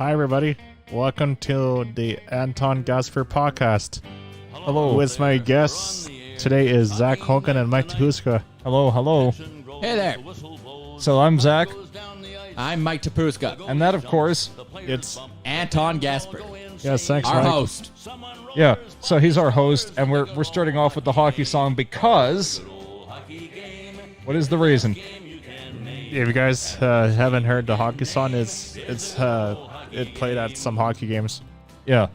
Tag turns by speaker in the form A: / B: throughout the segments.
A: Hi, everybody. Welcome to the Anton Gasper podcast.
B: Hello.
A: With my guests today is Zach Hogan and Mike Tapuska.
B: Hello.
C: Hey there.
B: So I'm Zach,
C: I'm Mike Tapuska.
B: and that, of course,
A: It's
C: Anton Gasper,
A: yes, thanks,
C: our
A: Mike.
C: host.
B: yeah. So he's our host, and we're starting off with the hockey song because. What is the reason?
A: If you guys haven't heard the hockey song, it played at some hockey games.
B: Yeah.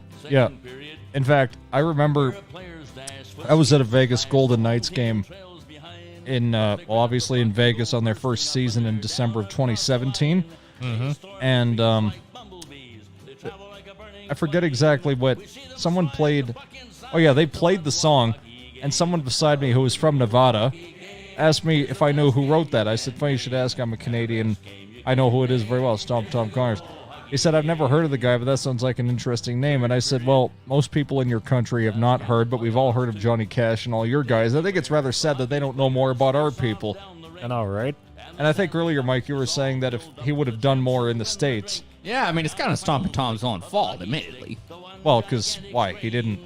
B: In fact, I remember I was at a Vegas Golden Knights game obviously in Vegas on their first season in December of 2017. And I forget exactly what someone played. Oh yeah, they played the song, and someone beside me who was from Nevada asked me if I knew who wrote that. I said, funny you should ask, I'm a Canadian. I know who it is very well, Tom Connors. He said, I've never heard of the guy, but that sounds like an interesting name. And I said, well, most people in your country have not heard, but we've all heard of Johnny Cash and all your guys. I think it's rather sad that they don't know more about our people.
A: I know, right?
B: And I think earlier, Mike, you were saying that if he would have done more in the States.
C: Yeah, I mean, it's kind of Stompin' Tom's own fault, admittedly.
B: Well, because why? He didn't.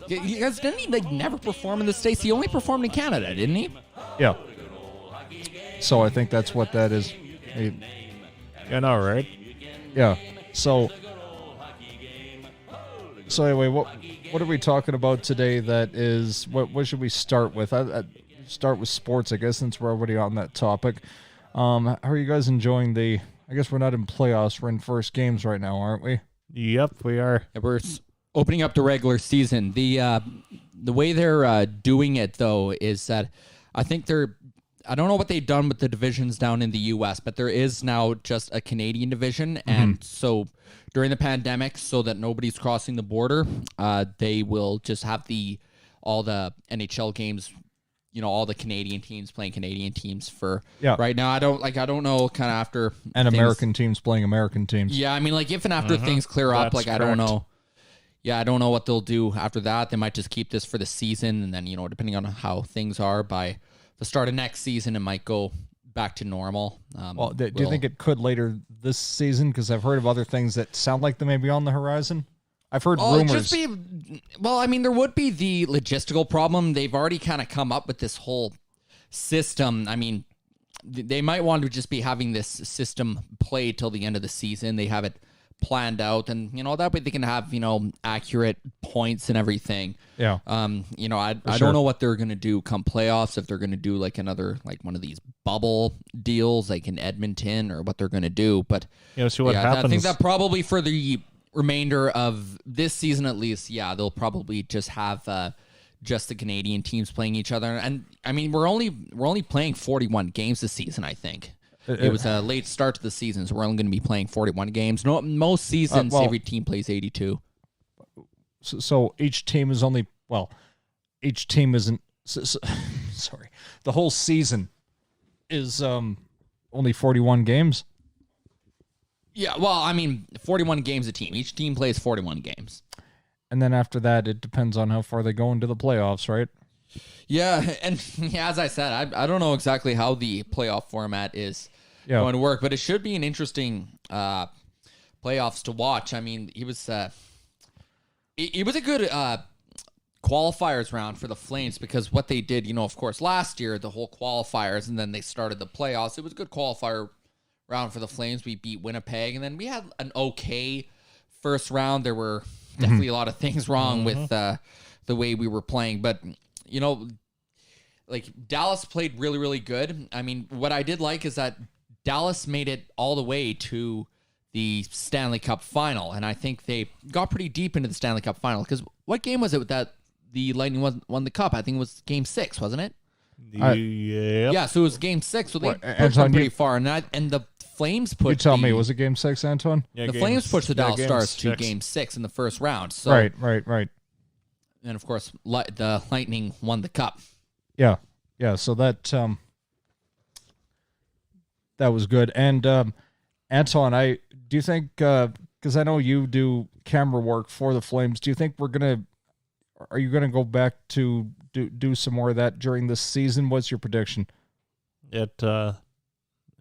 C: Because didn't he never perform in the States? He only performed in Canada, didn't he?
B: Yeah. So I think that's what that is.
A: I know, right?
B: Yeah. So anyway, what are we talking about today? That is, what should we start with? I start with sports, I guess, since we're already on that topic. How are you guys enjoying I guess we're not in playoffs. We're in first games right now, aren't we?
A: Yep, we are.
C: Yeah, we're opening up the regular season. The way they're doing it, though, is that I think I don't know what they've done with the divisions down in the U.S., but there is now just a Canadian division. And so during the pandemic, so that nobody's crossing the border, they will just have all the NHL games, all the Canadian teams playing Canadian teams for right now. I don't know kind of after.
B: And American teams playing American teams.
C: Yeah, I mean, like if and after things clear up,
A: That's
C: I don't know. Yeah, I don't know what they'll do after that. They might just keep this for the season. And then, depending on how things are by the start of next season, it might go back to normal.
B: Well, do you think it could later this season? Because I've heard of other things that sound like they may be on the horizon. I've heard rumors.
C: I mean, there would be the logistical problem. They've already kind of come up with this whole system. I mean, they might want to just be having this system played till the end of the season. They have it planned out, and that way they can have accurate points and everything.
B: Yeah.
C: I don't know what they're gonna do come playoffs, if they're gonna do like one of these bubble deals like in Edmonton, or what they're gonna do. But
A: See what happens.
C: I think that probably for the remainder of this season at least, they'll probably just have just the Canadian teams playing each other. And I mean, we're only playing 41 games this season, I think. It was a late start to the season, so we're only going to be playing 41 games. No, most seasons, every team plays 82.
B: So each team is only, each team isn't, sorry, the whole season is only 41 games?
C: Yeah, well, I mean, 41 games a team. Each team plays 41 games.
B: And then after that, it depends on how far they go into the playoffs, right?
C: Yeah, and as I said, I don't know exactly how the playoff format is going to work, but it should be an interesting playoffs to watch. I mean, it was a good qualifiers round for the Flames, because what they did, of course, last year, the whole qualifiers, and then they started the playoffs. It was a good qualifier round for the Flames. We beat Winnipeg, and then we had an okay first round. There were definitely a lot of things wrong with the way we were playing, but like Dallas played really, really good. I mean, what I did like is that Dallas made it all the way to the Stanley Cup final, and I think they got pretty deep into the Stanley Cup final, because what game was it that the Lightning won the Cup? I think it was Game 6, wasn't it? Yeah, so it was Game 6, so they pushed them pretty far, and the Flames pushed.
B: You tell me, was it Game 6, Anton?
A: Yeah,
C: the Flames pushed the Dallas Stars to Game 6 in the first round. So,
B: Right.
C: And of course, the Lightning won the Cup.
B: Yeah. So that was good. And Anton, do you think, because I know you do camera work for the Flames, do you think are you gonna go back to do some more of that during this season? What's your prediction?
A: It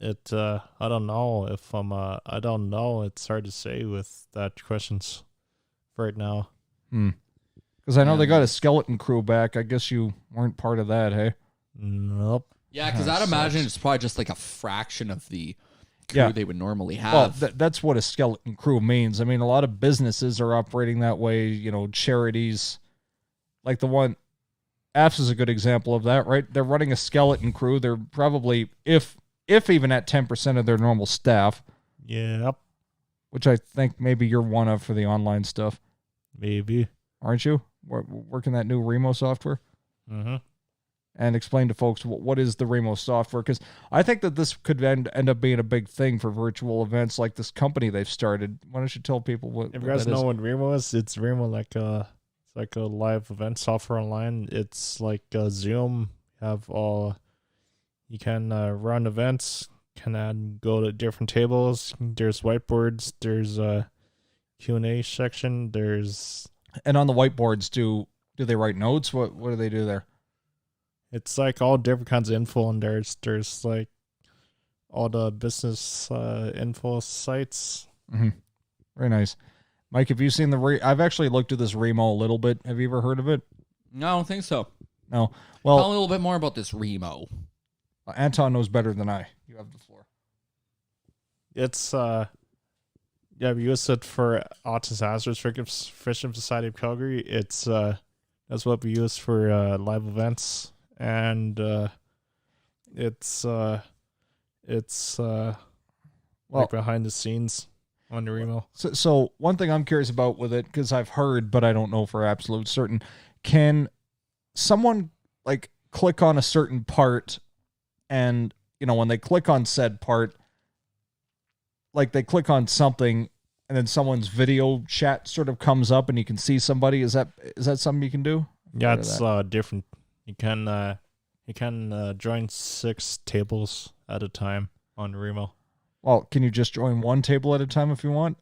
A: I don't know if I'm. I don't know. It's hard to say with that questions right now.
B: Because I know they got a skeleton crew back. I guess you weren't part of that, hey?
A: Nope.
C: Yeah, because I'd imagine it's probably just like a fraction of the crew they would normally have.
B: Well, that's what a skeleton crew means. I mean, a lot of businesses are operating that way. You know, charities, like the one, AFS is a good example of that, right? They're running a skeleton crew. They're probably, if even at 10% of their normal staff.
A: Yep.
B: Which I think maybe you're one of for the online stuff.
A: Maybe.
B: Aren't you? Working that new Remo software?
A: Mm-hmm.
B: And explain to folks what is the Remo software, because I think that this could end up being a big thing for virtual events like this company they've started. Why don't you tell people what
A: if you guys know what Remo is? It's Remo like a live event software online. It's like Zoom. You can run events, go to different tables. There's whiteboards. There's a Q&A section.
B: And on the whiteboards, do they write notes? What do they do there?
A: It's like all different kinds of info, and there's like all the business info sites.
B: Mm-hmm. Very nice. Mike, have you seen I've actually looked at this Remo a little bit. Have you ever heard of it?
C: No, I don't think so.
B: No. Well,
C: tell me a little bit more about this Remo.
B: Anton knows better than I. You have the floor.
A: It's we use it for Autism Hazards Fishing Society of Calgary. It's that's what we use for live events, and it's like behind the scenes on the Remo.
B: So one thing I'm curious about with it, because I've heard, but I don't know for absolute certain, can someone like click on a certain part, and when they click on said part, like they click on something and then someone's video chat sort of comes up and you can see somebody? Is that something you can do?
A: Yeah, it's different. You can join 6 tables at a time on Remo.
B: Well, can you just join one table at a time if you want?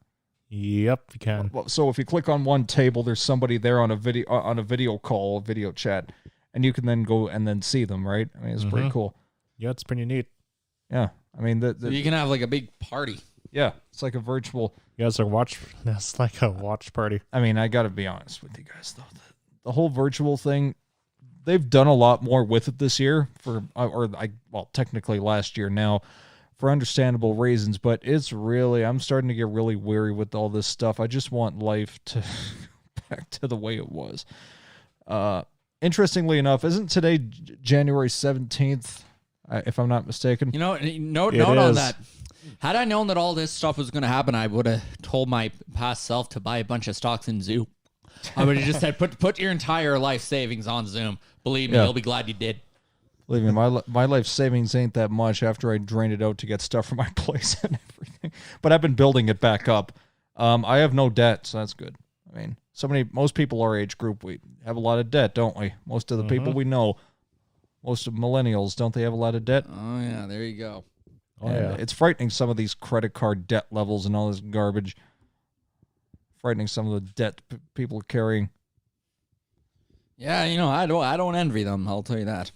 A: Yep, you can.
B: Well, so if you click on one table, there's somebody there on a video call, video chat, and you can then go and then see them, right? I mean, it's pretty cool.
A: Yeah, it's pretty neat.
B: Yeah, I mean,
C: so you can have like a big party.
B: Yeah, it's like a virtual.
A: That's like a watch party.
B: I mean, I got to be honest with you guys, though. The whole virtual thing, they've done a lot more with it this year technically last year now, for understandable reasons. But I'm starting to get really weary with all this stuff. I just want life to back to the way it was. Interestingly enough, isn't today January 17th? If I'm not mistaken.
C: Note on that. Had I known that all this stuff was going to happen, I would have told my past self to buy a bunch of stocks in Zoom. I would have just said, put your entire life savings on Zoom. Believe me, you'll be glad you did.
B: Believe me, my life savings ain't that much after I drained it out to get stuff for my place and everything. But I've been building it back up. I have no debt, so that's good. I mean, most people our age group, we have a lot of debt, don't we? Most of the people we know, most of millennials, don't they have a lot of debt?
C: Oh, yeah, there you go.
B: Oh, yeah. It's frightening, some of these credit card debt levels and all this garbage. Frightening, some of the debt people are carrying.
C: Yeah, I don't envy them, I'll tell you that.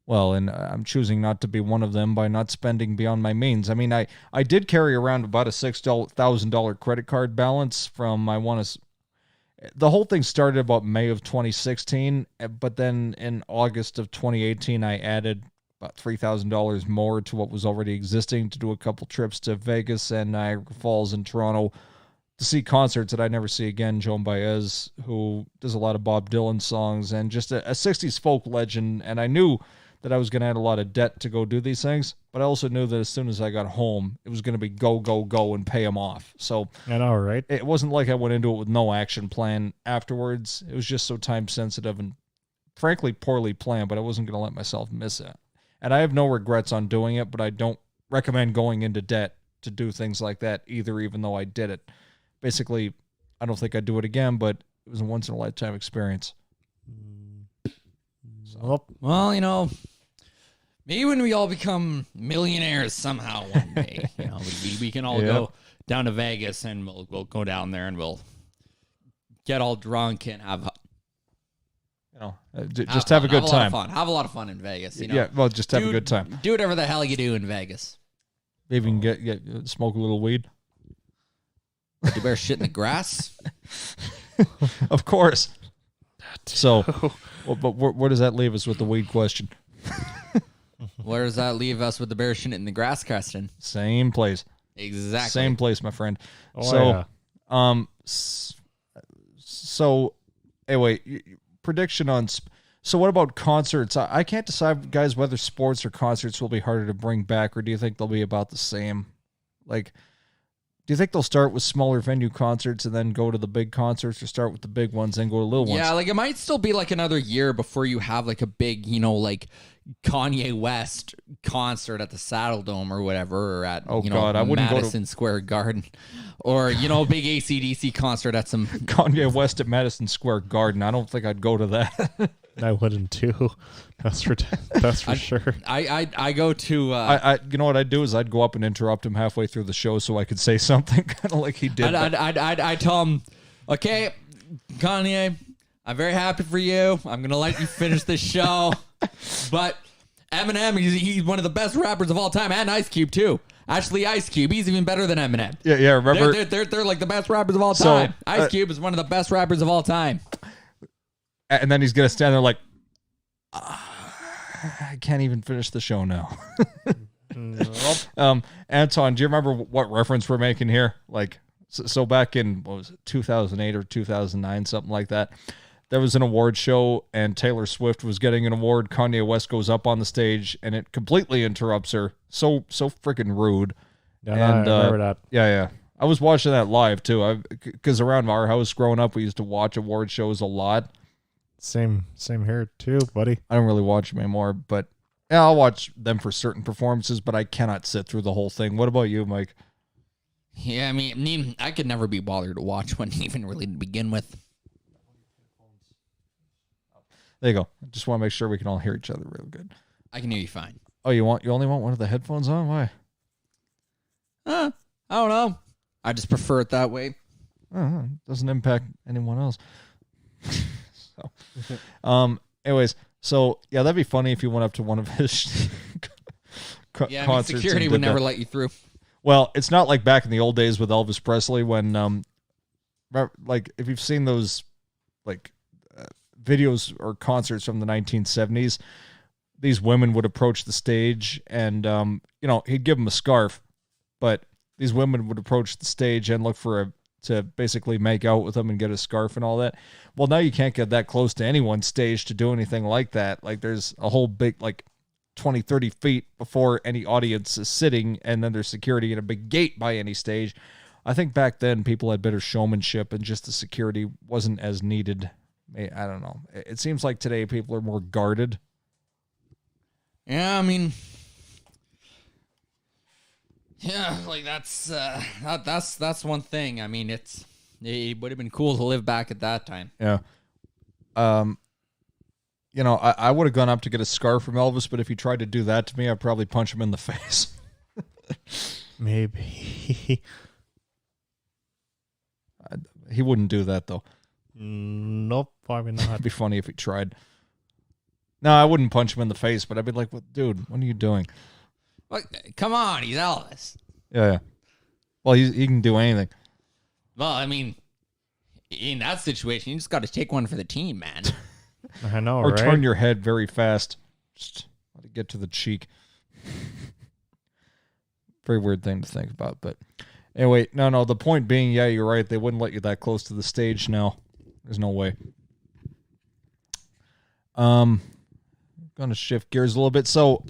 B: Well, and I'm choosing not to be one of them by not spending beyond my means. I mean, I did carry around about a $6,000 credit card balance from, the whole thing started about May of 2016, but then in August of 2018, I added about $3,000 more to what was already existing to do a couple trips to Vegas and Niagara Falls and Toronto to see concerts that I never see again. Joan Baez, who does a lot of Bob Dylan songs and just a 60s folk legend. And I knew that I was going to add a lot of debt to go do these things, but I also knew that as soon as I got home, it was going to be go, go, go and pay them off. So
A: I know, right?
B: It wasn't like I went into it with no action plan afterwards. It was just so time sensitive and frankly poorly planned, but I wasn't going to let myself miss it. And I have no regrets on doing it, but I don't recommend going into debt to do things like that either, even though I did it. Basically, I don't think I'd do it again, but it was a once-in-a-lifetime experience.
C: So, well, maybe when we all become millionaires somehow one day, we can all go down to Vegas and we'll go down there and we'll get all drunk and have
B: have a good time.
C: Have a lot of fun in Vegas.
B: Yeah, well, just have a good time.
C: Do whatever the hell you do in Vegas.
B: Maybe you can get smoke a little weed.
C: Did the bear shit in the grass?
B: Of course. So, but where does that leave us with the weed question?
C: Where does that leave us with the bear shit in the grass question?
B: Same place.
C: Exactly.
B: Same place, my friend.
A: Oh,
B: So, anyway, prediction on. So, what about concerts? I can't decide, guys, whether sports or concerts will be harder to bring back, or do you think they'll be about the same? Like, do you think they'll start with smaller venue concerts and then go to the big concerts, or start with the big ones and go to little ones?
C: Yeah, like it might still be like another year before you have like a big, like Kanye West concert at the Saddle Dome or whatever, or at
B: I wouldn't
C: Madison Square Garden, or a big AC/DC concert at some
B: Kanye West at Madison Square Garden. I don't think I'd go to that.
A: I wouldn't too. That's for sure.
C: I go to.
B: You know what I'd do is I'd go up and interrupt him halfway through the show so I could say something, kind of like he did.
C: I'd tell him, okay, Kanye, I'm very happy for you. I'm gonna let you finish this show, but Eminem, he's one of the best rappers of all time, and Ice Cube too. Actually, Ice Cube, he's even better than Eminem.
B: Yeah. Remember,
C: they're like the best rappers of all time. Ice Cube is one of the best rappers of all time.
B: And then he's gonna stand there like, I can't even finish the show now. Anton, do you remember what reference we're making here? Like, so back in, what was it, 2008 or 2009, something like that, there was an award show and Taylor Swift was getting an award. Kanye West goes up on the stage and it completely interrupts her. So freaking rude.
A: Yeah, and, I remember that.
B: Yeah. I was watching that live too. Because around our house growing up, we used to watch award shows a lot.
A: Same here too, buddy.
B: I don't really watch them anymore, but yeah, I'll watch them for certain performances, but I cannot sit through the whole thing. What about you, Mike?
C: Yeah, I mean, I could never be bothered to watch one even really to begin with.
B: There you go. I just want to make sure we can all hear each other real good.
C: I can hear you fine.
B: Oh, you only want one of the headphones on? Why?
C: I don't know. I just prefer it that way.
B: Doesn't impact anyone else. Anyways, so yeah, that'd be funny if you went up to one of his concerts.
C: Security would never let you through.
B: Well, it's not like back in the old days with Elvis Presley when, like, if you've seen those, like, videos or concerts from the 1970s, these women would approach the stage and, he'd give them a scarf, but these women would approach the stage and look to basically make out with them and get a scarf and all that. Well, now you can't get that close to anyone's stage to do anything like that. Like, there's a whole big, like, 20, 30 feet before any audience is sitting, and then there's security and a big gate by any stage. I think back then people had better showmanship and just the security wasn't as needed. I don't know. It seems like today people are more guarded.
C: Yeah, I mean... Yeah, like that's one thing. I mean, it would have been cool to live back at that time.
B: Yeah. I would have gone up to get a scarf from Elvis, but if he tried to do that to me, I'd probably punch him in the face.
A: Maybe.
B: He wouldn't do that though.
A: Nope, probably not.
B: It'd be funny if he tried. No, I wouldn't punch him in the face, but I'd be like, dude, what are you doing?
C: Like, come on, he's Elvis.
B: Yeah. Well, he can do anything.
C: Well, I mean, in that situation, you just got to take one for the team, man.
A: I know,
B: or
A: right?
B: turn your head very fast. Just let it get to the cheek. Very weird thing to think about, but anyway, no. The point being, yeah, you're right. They wouldn't let you that close to the stage now. There's no way. Gonna shift gears a little bit. So,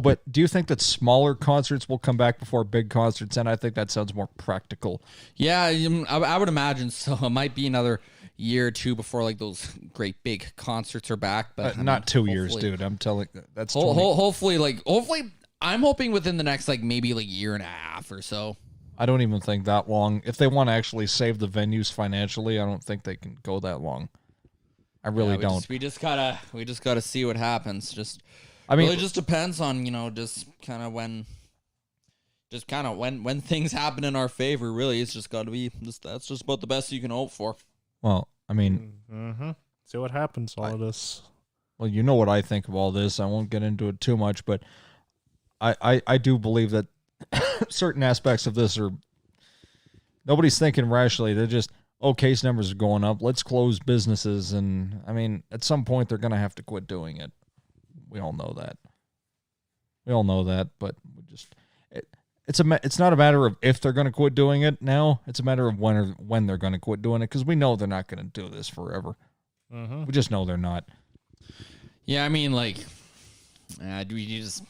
B: but do you think that smaller concerts will come back before big concerts? And I think that sounds more practical.
C: Yeah, I would imagine so. It might be another year or two before like those great big concerts are back. But
B: not 2 years, dude. I'm telling you, that's
C: hopefully, I'm hoping within the next maybe year and a half or so.
B: I don't even think that long. If they want to actually save the venues financially, I don't think they can go that long. I really don't.
C: We just gotta see what happens. It really just depends on, just kind of when things happen in our favor. Really, it's just got to be that's just about the best you can hope for.
B: Well, I mean,
A: see what happens. All of this.
B: Well, you know what I think of all this. I won't get into it too much, but I do believe that certain aspects of this are nobody's thinking rationally. They're just, case numbers are going up. Let's close businesses. And I mean, at some point they're going to have to quit doing it. We all know that. But we just, it's not a matter of if they're going to quit doing it now. It's a matter of when they're going to quit doing it, because we know they're not going to do this forever. We just know they're not.
C: Yeah, I mean, like, we just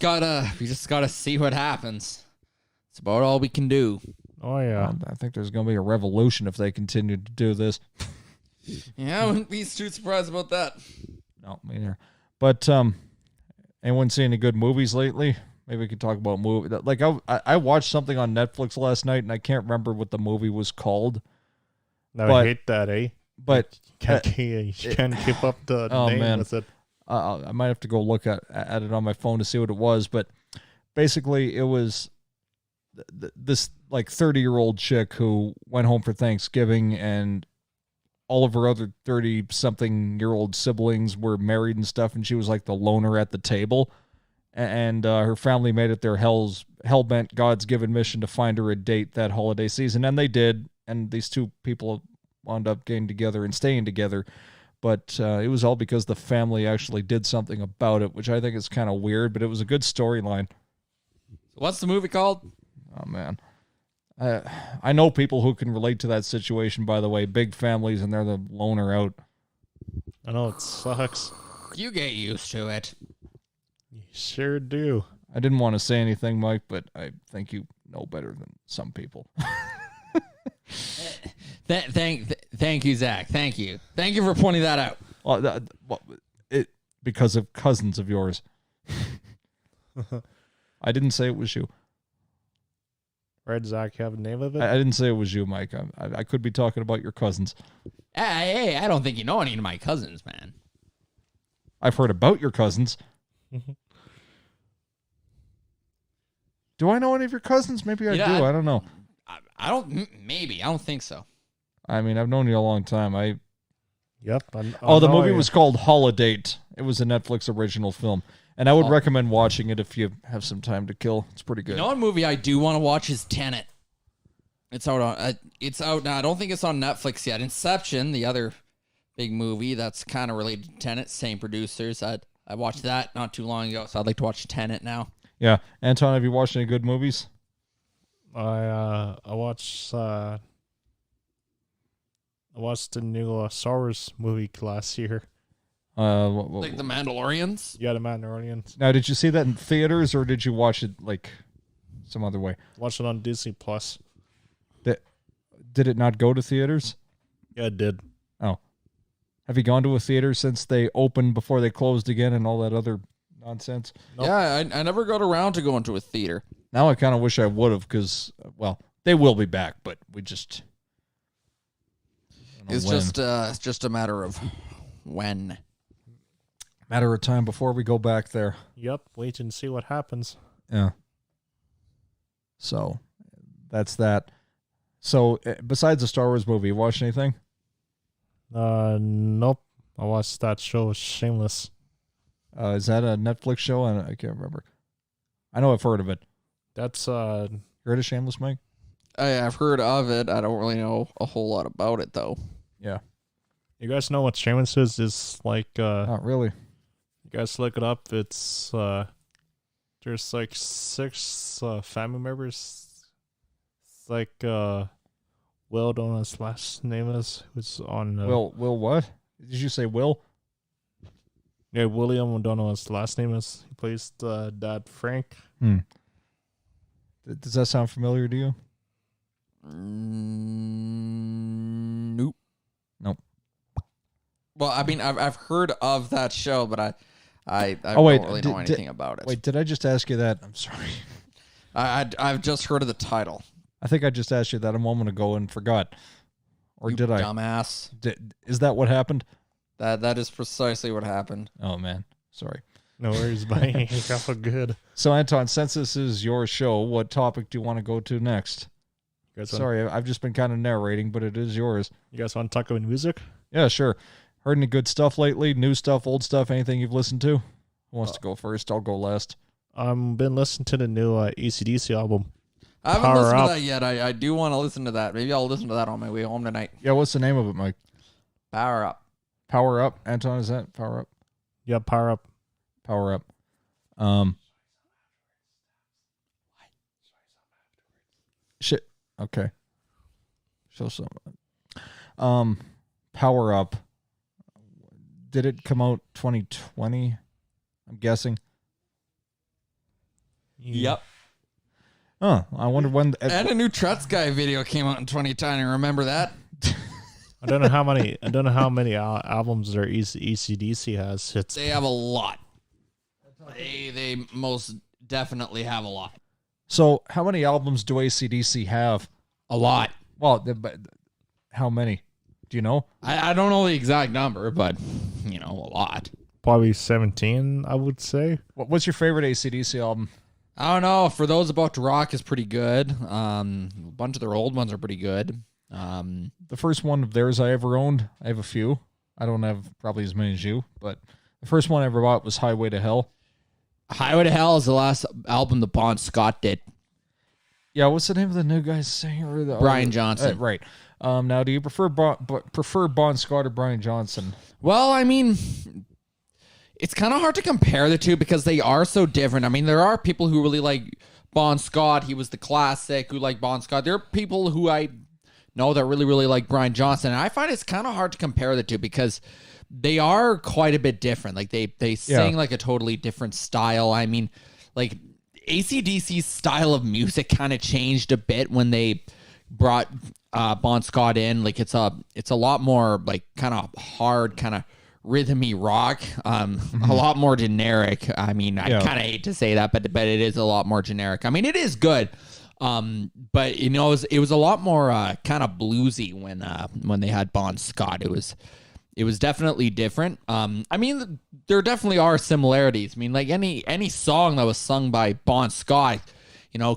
C: gotta see what happens. It's about all we can do.
A: Oh yeah,
B: I think there's going to be a revolution if they continue to do this.
C: Yeah, I wouldn't be too surprised about that.
B: No, me neither. But anyone see any good movies lately? Maybe we could talk about movie. Like I watched something on Netflix last night, and I can't remember what the movie was called.
A: No, I hate that, eh?
B: But
A: you can't keep up the name with it.
B: I might have to go look at it on my phone to see what it was. But basically, it was this like 30-year-old chick who went home for Thanksgiving, and all of her other 30-something-year-old siblings were married and stuff, and she was like the loner at the table. And her family made it their hell-bent, God's-given mission to find her a date that holiday season, and they did. And these two people wound up getting together and staying together. But it was all because the family actually did something about it, which I think is kind of weird, but it was a good storyline.
C: What's the movie called?
B: Oh, man. I know people who can relate to that situation, by the way. Big families, and they're the loner out.
A: I know, it sucks.
C: You get used to it.
A: You sure do.
B: I didn't want to say anything, Mike, but I think you know better than some people.
C: Thank you, Zach. Thank you for pointing that out.
B: Well, because of cousins of yours. I didn't say it was you.
A: Right, Zach, you have a name of it?
B: I didn't say it was you, Mike. I could be talking about your cousins.
C: Hey, I don't think you know any of my cousins, man.
B: I've heard about your cousins. Do I know any of your cousins? Maybe I do. I don't know.
C: I don't think so.
B: I mean, I've known you a long time.
A: Yep.
B: The movie was called Holiday. It was a Netflix original film. And I would recommend watching it if you have some time to kill. It's pretty good.
C: You know what movie I do want to watch is Tenet. It's out now. I don't think it's on Netflix yet. Inception, the other big movie that's kind of related to Tenet, same producers. I watched that not too long ago, so I'd like to watch Tenet now.
B: Yeah. Anton, have you watched any good movies?
A: I watched the new Star Wars movie last year.
C: Like The Mandalorians?
A: Yeah, The Mandalorians.
B: Now, did you see that in theaters, or did you watch it like some other way?
A: Watched it on Disney Plus.
B: Did it not go to theaters?
A: Yeah, it did.
B: Oh. Have you gone to a theater since they opened before they closed again and all that other nonsense?
C: Nope. Yeah, I never got around to going to a theater.
B: Now I kind of wish I would have, because, well, they will be back, but we just...
C: It's just a matter of when.
B: Matter of time before we go back there.
A: Yep, wait and see what happens.
B: Yeah. So, that's that. So, besides the Star Wars movie, you watched anything?
A: Nope. I watched that show, Shameless.
B: Is that a Netflix show? I can't remember. I know I've heard of it.
A: That's
B: You heard of Shameless, Mike?
C: I've heard of it. I don't really know a whole lot about it, though.
B: Yeah.
A: You guys know what Shameless is? It's like
B: Not really.
A: You guys look it up. It's there's like 6 family members. It's like Will, don't know his last name is, who's on
B: Will what? Did you say Will?
A: Yeah, William, don't know his last name is. He plays the dad, Frank.
B: Does that sound familiar to you?
C: Nope. Well, I mean, I've heard of that show, but I don't really know anything about it.
B: Wait, did I just ask you that? I'm sorry.
C: I've just heard of the title.
B: I think I just asked you that a moment ago and forgot. Or did I?
C: Dumbass.
B: Is that what happened?
C: That is precisely what happened.
B: Oh, man. Sorry.
A: No worries, buddy. You're all good.
B: So, Anton, since this is your show, what topic do you want to go to next? Sorry, I've just been kind of narrating, but it is yours.
A: You guys want to talk about music?
B: Yeah, sure. Heard any good stuff lately? New stuff, old stuff, anything you've listened to? Who wants to go first? I'll go last.
A: Been listening to the new AC/DC album.
C: I haven't
A: Power
C: listened
A: Up.
C: to that yet. I do want to listen to that. Maybe I'll listen to that on my way home tonight.
B: Yeah, what's the name of it, Mike?
C: Power Up.
B: Power Up. Anton, is that Power Up?
A: Yeah, Power Up.
B: Power Up. Shit. Okay. Show some. Power Up. Did it come out 2020? I'm guessing.
C: Yep.
B: Oh, I wonder when.
C: And a new Truts Guy video came out in 2010. Remember that?
A: I don't know how many. I don't know how many albums their AC/DC has.
C: They have a lot. They most definitely have a lot.
B: So, how many albums do AC/DC have?
C: A lot.
B: Well, but how many? Do you know?
C: I don't know the exact number, but a lot.
A: Probably 17, I would say.
B: What's your favorite AC/DC album?
C: I don't know. For Those About to Rock is pretty good. A bunch of their old ones are pretty good.
B: The first one of theirs I ever owned, I have a few. I don't have probably as many as you, but the first one I ever bought was Highway to Hell.
C: Highway to Hell is the last album that Bon Scott did.
B: Yeah, what's the name of the new guy's singer?
C: Brian Johnson.
B: Right. Now, do you prefer Bon Scott or Brian Johnson?
C: Well, I mean, it's kind of hard to compare the two because they are so different. I mean, there are people who really like Bon Scott. He was the classic who like Bon Scott. There are people who I know that really, really like Brian Johnson. And I find it's kind of hard to compare the two because they are quite a bit different. Like they sing like a totally different style. I mean, like AC/DC's style of music kind of changed a bit when they brought Bon Scott in. Like it's a lot more like kind of hard, kind of rhythmy rock, a lot more generic. I mean, I kind of hate to say that, but it is a lot more generic. I mean, it is good. But it was a lot more kind of bluesy when they had Bon Scott. It was definitely different. I mean, there definitely are similarities. I mean, like any song that was sung by Bon Scott,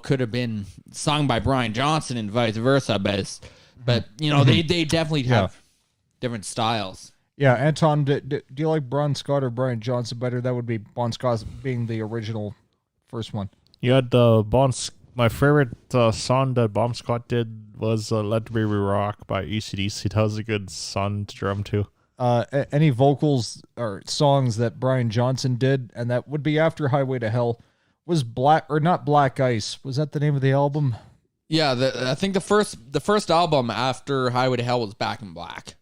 C: could have been sung by Brian Johnson and vice versa. But they definitely have different styles.
B: Yeah, Anton, do you like Bon Scott or Brian Johnson better? That would be Bon Scott being the original first one.
A: You had my favorite song that Bon Scott did was Let the Baby Rock by AC/DC. That was a good song to drum to.
B: Any vocals or songs that Brian Johnson did, and that would be after Highway to Hell, was not Black Ice. Was that the name of the album?
C: Yeah, I think the first album after Highway to Hell was Back in Black.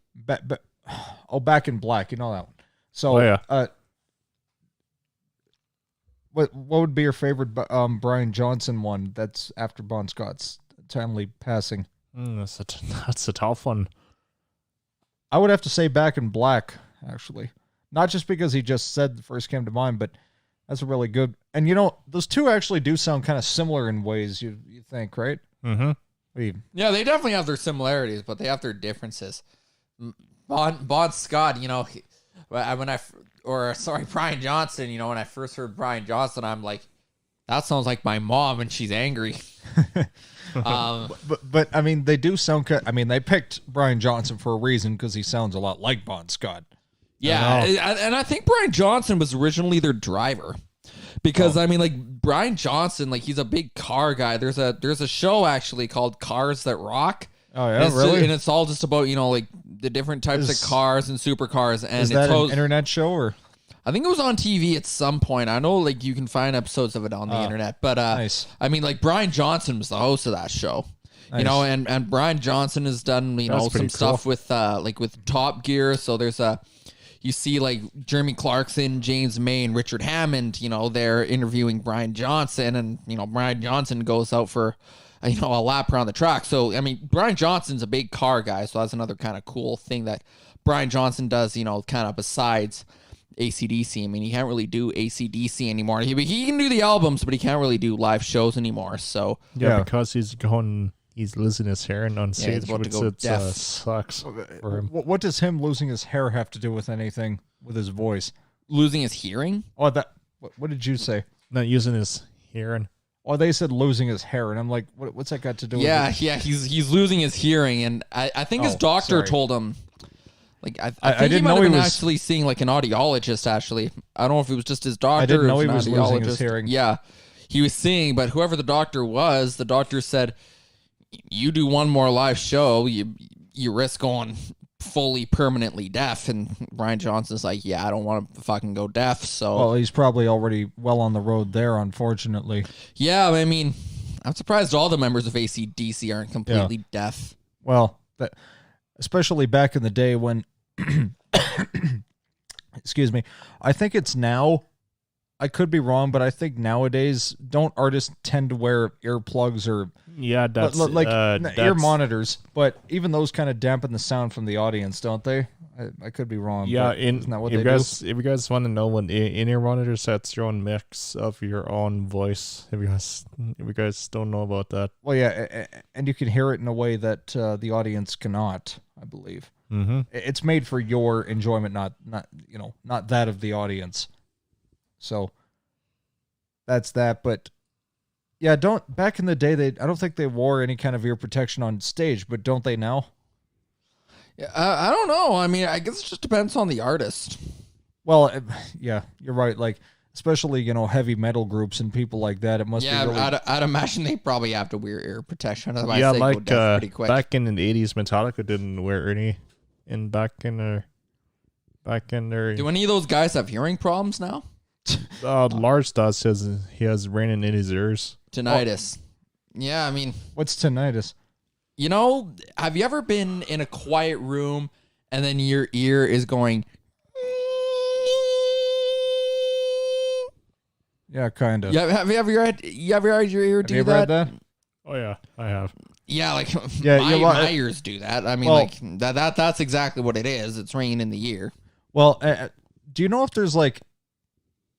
B: Back in Black, you know that one. So, what would be your favorite Brian Johnson one that's after Bon Scott's timely passing?
A: That's a tough one.
B: I would have to say Back in Black, actually. Not just because he just said the first came to mind, but that's a really good. And those two actually do sound kind of similar in ways, you think, right?
A: Mm-hmm.
C: Yeah, they definitely have their similarities, but they have their differences. Bon Scott, Brian Johnson, when I first heard Brian Johnson, I'm like, that sounds like my mom and she's angry.
B: But I mean, they do sound. I mean, they picked Brian Johnson for a reason because he sounds a lot like Bon Scott.
C: Yeah, and I think Brian Johnson was originally their driver. Because I mean, like Brian Johnson, like he's a big car guy. There's a show actually called Cars That Rock.
B: Oh yeah, really?
C: And it's all just about like the different types of cars and supercars. And
B: is that an internet show or?
C: I think it was on TV at some point. I know like you can find episodes of it on the internet. But
B: nice.
C: I mean, like Brian Johnson was the host of that show. Nice. And Brian Johnson has done some stuff with with Top Gear. So there's you see like Jeremy Clarkson, James May, and Richard Hammond, they're interviewing Brian Johnson, and Brian Johnson goes out for a lap around the track. So I mean, Brian Johnson's a big car guy, so that's another kind of cool thing that Brian Johnson does, kind of besides AC/DC. I mean, he can't really do AC/DC anymore. He can do the albums, but he can't really do live shows anymore. So
A: because he's losing his hair and on stage, it sucks for him.
B: What does him losing his hair have to do with anything with his voice?
C: Losing his hearing?
B: Oh, what did you say?
A: Not using his hearing.
B: Oh, they said losing his hair, and I'm like, what's that got to do with it?
C: Yeah, he's losing his hearing, and I think his doctor told him, Like I think he might have been actually seeing like an audiologist. Actually, I don't know if it was just his doctor.
B: I didn't know
C: or
B: he was losing his
C: audiologist.
B: hearing.
C: Yeah, he was seeing, but whoever the doctor was, the doctor said, "You do one more live show, you risk going fully permanently deaf." And Brian Johnson's like, "Yeah, I don't want to fucking go deaf." So,
B: well, he's probably already well on the road there, unfortunately.
C: Yeah, I mean, I'm surprised all the members of AC/DC aren't completely deaf.
B: Well, especially back in the day when. Excuse me. I think it's now. I could be wrong, but I think nowadays don't artists tend to wear earplugs or
A: that's
B: ear monitors? But even those kind of dampen the sound from the audience, don't they? I could be wrong.
A: Yeah,
B: isn't that what
A: if
B: they
A: do?
B: If
A: you guys want to know, when in-ear monitors, that's your own mix of your own voice. If you guys don't know about that,
B: well, yeah, and you can hear it in a way that the audience cannot, I believe.
A: Mm-hmm.
B: It's made for your enjoyment, not that of the audience. So that's that. But yeah, back in the day, I don't think they wore any kind of ear protection on stage, but don't they now?
C: Yeah, I don't know. I mean, I guess it just depends on the artist.
B: Well, yeah, you're right. Like, especially, heavy metal groups and people like that. It must be really...
C: I'd imagine they probably have to wear ear protection. Otherwise
A: yeah,
C: they
A: like
C: go deaf pretty quick.
A: Back in the 80s, Metallica didn't wear any. And back in their...
C: Do any of those guys have hearing problems now?
A: Lars does. He has raining in his ears.
C: Tinnitus. Yeah, I mean...
B: What's tinnitus?
C: Have you ever been in a quiet room and then your ear is going...
B: Yeah, kind of.
C: Yeah, have you ever had your ear do that?
B: Have you ever had that?
A: Oh, yeah, I have.
C: Yeah, like
B: yeah,
C: my ears do that. I mean, that's exactly what it is. It's ringing in the ear.
B: Well, do you know if there's like...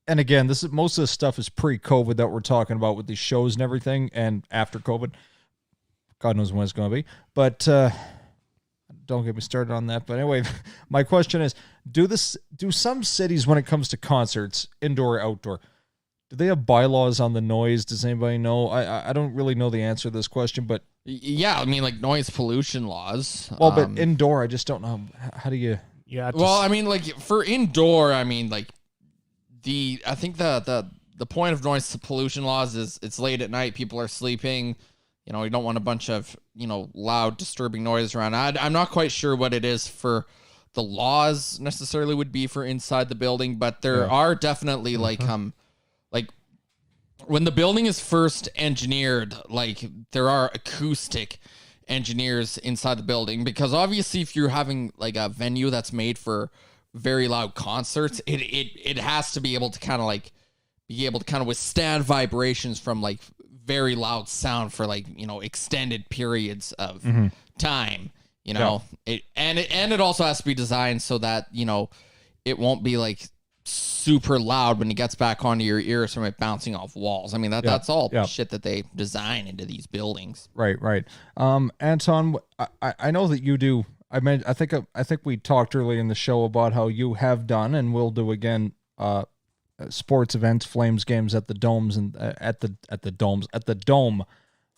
B: And again, most of this stuff is pre-COVID that we're talking about with these shows and everything, and after COVID. God knows when it's going to be. But don't get me started on that. But anyway, my question is, do some cities, when it comes to concerts, indoor or outdoor, do they have bylaws on the noise? Does anybody know? I don't really know the answer to this question, but...
C: Yeah, I mean, like noise pollution laws.
B: Well, but indoor, I just don't know. How do you...
A: Yeah.
C: Well, I mean, like for indoor, I mean, like I think the point of noise pollution laws is it's late at night, people are sleeping. You don't want a bunch of, loud, disturbing noise around. I'm not quite sure what it is for the laws necessarily would be for inside the building, but there are definitely like when the building is first engineered, like there are acoustic engineers inside the building, because obviously if you're having like a venue that's made for very loud concerts, it has to be able to kind of withstand vibrations from like very loud sound for like extended periods of time. It also has to be designed so that it won't be like super loud when it gets back onto your ears from it bouncing off walls. I mean that's all shit that they design into these buildings.
B: Right. Anton, I know that you do. I think we talked earlier in the show about how you have done and will do again sports events, Flames games at the domes and at the dome,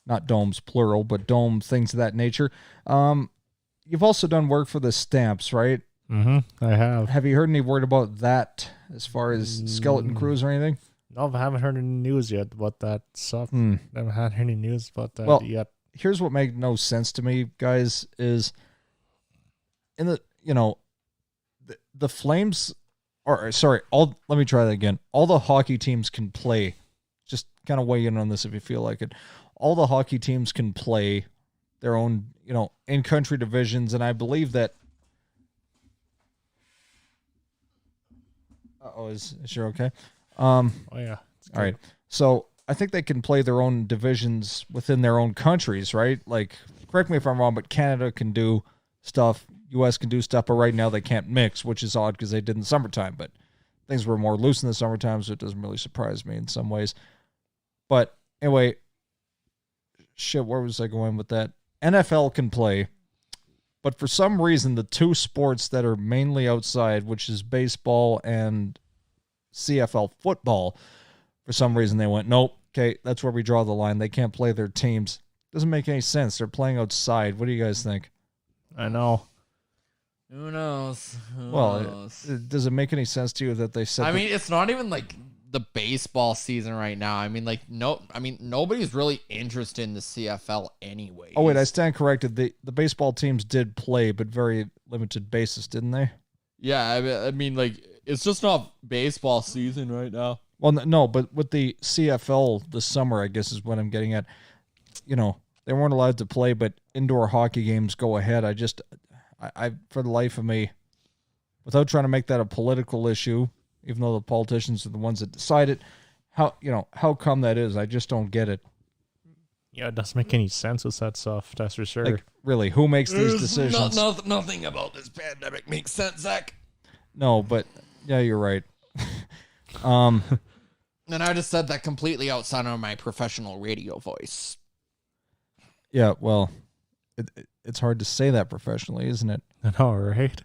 B: not domes plural, but dome, things of that nature. You've also done work for the Stamps, right?
A: Mm-hmm. I have.
B: Have you heard any word about that as far as skeleton crews or anything?
A: No, I haven't heard any news yet about that stuff. I haven't had any news about that yet.
B: Here's what makes no sense to me, guys, is in the Flames, let me try that again. All the hockey teams can play. Just kind of weigh in on this if you feel like it. All the hockey teams can play their own, in-country divisions, and I believe that... is sure okay?
A: Oh, yeah.
B: All right. So I think they can play their own divisions within their own countries, right? Like, correct me if I'm wrong, but Canada can do stuff, U.S. can do stuff, but right now they can't mix, which is odd because they did in the summertime, but things were more loose in the summertime, so it doesn't really surprise me in some ways. But anyway, where was I going with that? NFL can play, but for some reason, the two sports that are mainly outside, which is baseball and CFL football, for some reason they went, nope, okay, that's where we draw the line. They can't play their teams. Doesn't make any sense. They're playing outside. What do you guys think?
A: I know.
C: Who knows?
B: Does it make any sense to you that they said?
C: I mean, it's not even like the baseball season right now. I mean, nobody's really interested in the CFL anyway.
B: Oh wait, I stand corrected. The baseball teams did play, but very limited basis, didn't they?
C: Yeah, I mean, like it's just not baseball season right now.
B: Well, no, but with the CFL this summer, I guess is what I'm getting at. You know, they weren't allowed to play, but indoor hockey games go ahead. I for the life of me, without trying to make that a political issue, even though the politicians are the ones that decide it, how come that is? I just don't get it.
A: Yeah, it doesn't make any sense with that stuff, that's for sure.
B: Like, really, who makes these decisions?
C: Nothing about this pandemic makes sense, Zach.
B: No, but yeah, you're right.
C: And I just said that completely outside of my professional radio voice.
B: Yeah, well, it's hard to say that professionally, isn't it?
A: I know, right?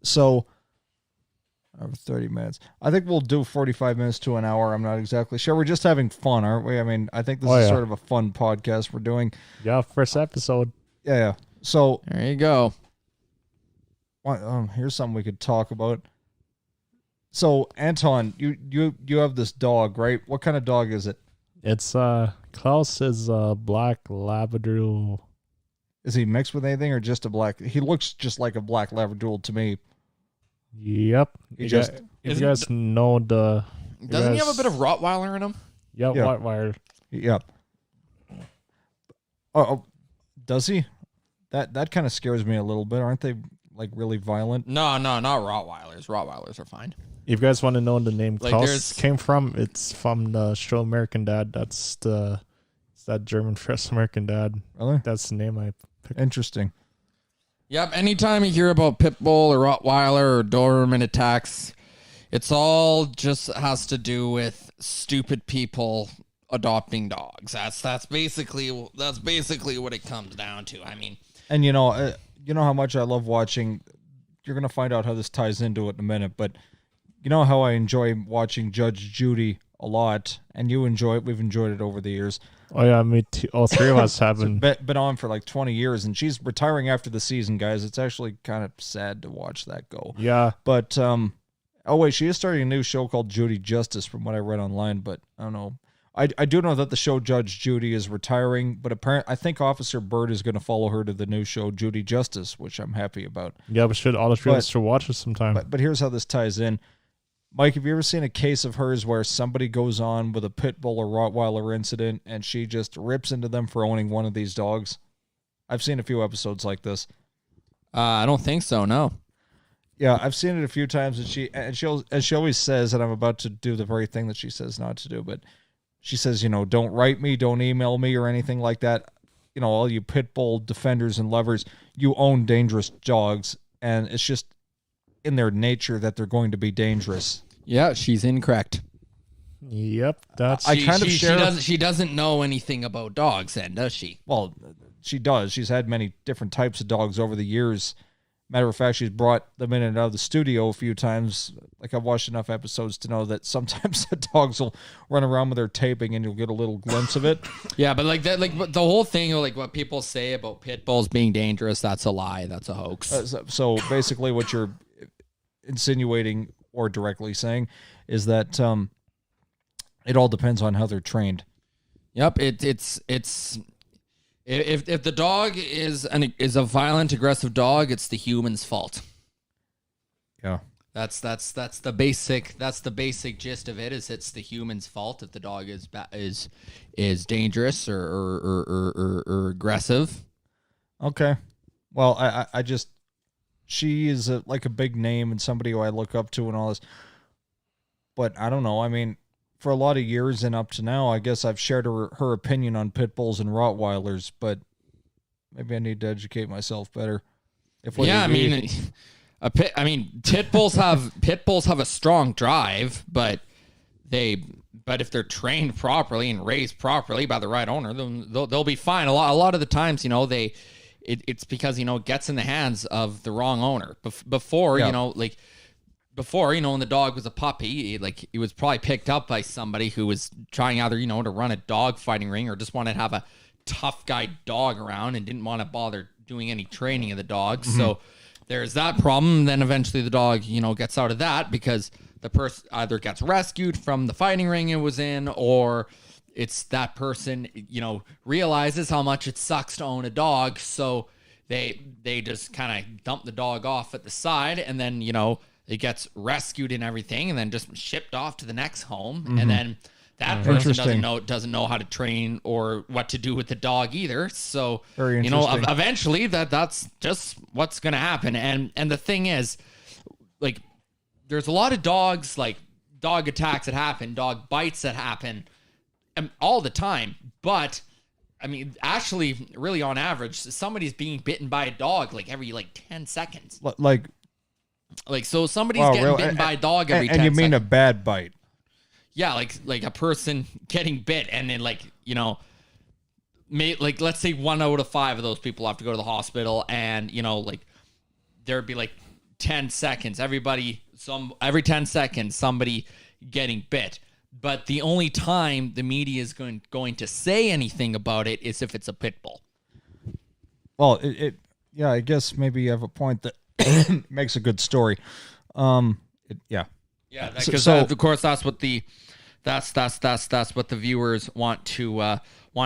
B: So, 30 minutes. I think we'll do 45 minutes to an hour. I'm not exactly sure. We're just having fun, aren't we? I mean, I think this is sort of a fun podcast we're doing.
A: Yeah, first episode.
B: Yeah. So
C: there you go.
B: Here's something we could talk about. So, Anton, you have this dog, right? What kind of dog is it?
A: It's Klaus is a black Labradoodle.
B: Is he mixed with anything or just a black? He looks just like a black Labradoodle to me.
A: Yep. You guys know the...
C: Doesn't he have a bit of Rottweiler in him?
A: Yeah, Rottweiler.
B: Yep. Oh, does he? That kind of scares me a little bit. Aren't they like really violent?
C: No, not Rottweilers. Rottweilers are fine.
A: If you guys want to know the name Klaus came from, it's from the show American Dad. It's that German Fresh American Dad.
B: Really?
A: That's the name I picked.
B: Interesting.
C: Yep. Anytime you hear about Pit Bull or Rottweiler or Doberman attacks, it's all just has to do with stupid people adopting dogs. That's basically what it comes down to. I mean,
B: and you know how much I love watching. You're gonna find out how this ties into it in a minute, but you know how I enjoy watching Judge Judy a lot, and you enjoy it. We've enjoyed it over the years.
A: Oh yeah, me too. All three of us have
B: been on for like 20 years, and she's retiring after the season, guys. It's actually kind of sad to watch that go.
A: Yeah,
B: but oh wait, she is starting a new show called Judy Justice, from what I read online. But I don't know. I do know that the show Judge Judy is retiring, but apparently I think Officer Bird is going to follow her to the new show Judy Justice, which I'm happy about.
A: Yeah, but all the three of us should watch it sometime.
B: But here's how this ties in. Mike, have you ever seen a case of hers where somebody goes on with a pit bull or Rottweiler incident and she just rips into them for owning one of these dogs? I've seen a few episodes like this.
C: I don't think so, no.
B: Yeah, I've seen it a few times, and she always says, and I'm about to do the very thing that she says not to do, but she says, don't write me, don't email me or anything like that. All you pit bull defenders and lovers, you own dangerous dogs, and it's just in their nature that they're going to be dangerous.
C: Yeah, she's incorrect.
A: Yep, that's.
C: She doesn't know anything about dogs, then, does she?
B: Well, she does. She's had many different types of dogs over the years. Matter of fact, she's brought them in and out of the studio a few times. Like, I've watched enough episodes to know that sometimes the dogs will run around with their taping, and you'll get a little glimpse of it.
C: Yeah, but like that, like the whole thing, like what people say about pit bulls being dangerous, that's a lie. That's a hoax.
B: So basically, what you're insinuating or directly saying is that it all depends on how they're trained.
C: Yep, it's if the dog is a violent, aggressive dog, it's the human's fault.
B: Yeah,
C: that's the basic gist of it. Is it's the human's fault if the dog is dangerous or aggressive.
B: Okay, well, I just. She is like a big name and somebody who I look up to and all this. But I don't know. I mean, for a lot of years and up to now, I guess I've shared her opinion on pit bulls and Rottweilers, but maybe I need to educate myself better. Pit
C: bulls have a strong drive, but if they're trained properly and raised properly by the right owner, they'll be fine. A lot of the times, it's because, it gets in the hands of the wrong owner. Before, when the dog was a puppy, it was probably picked up by somebody who was trying either, to run a dog fighting ring or just wanted to have a tough guy dog around and didn't want to bother doing any training of the dog. So there's that problem. Then eventually the dog, gets out of that because the person either gets rescued from the fighting ring it was in, or it's that person, realizes how much it sucks to own a dog. So they just kind of dump the dog off at the side, and then, it gets rescued and everything, and then just shipped off to the next home. And then that person doesn't know how to train or what to do with the dog either. So, eventually that's just what's going to happen. And the thing is, like, there's a lot of dogs, like dog attacks that happen, dog bites that happen all the time. But I mean, actually, really on average, somebody's being bitten by a dog like every 10 seconds. So somebody's getting bitten by a dog every 10 seconds.
B: And you mean a bad bite?
C: Yeah, like a person getting bit, and then let's say 1 out of 5 of those people have to go to the hospital, and there'd be 10 seconds. Every 10 seconds, somebody getting bit. But the only time the media is going to say anything about it is if it's a pit bull.
B: Well, yeah, I guess maybe you have a point that makes a good story. Yeah,
C: because of course that's what the viewers want to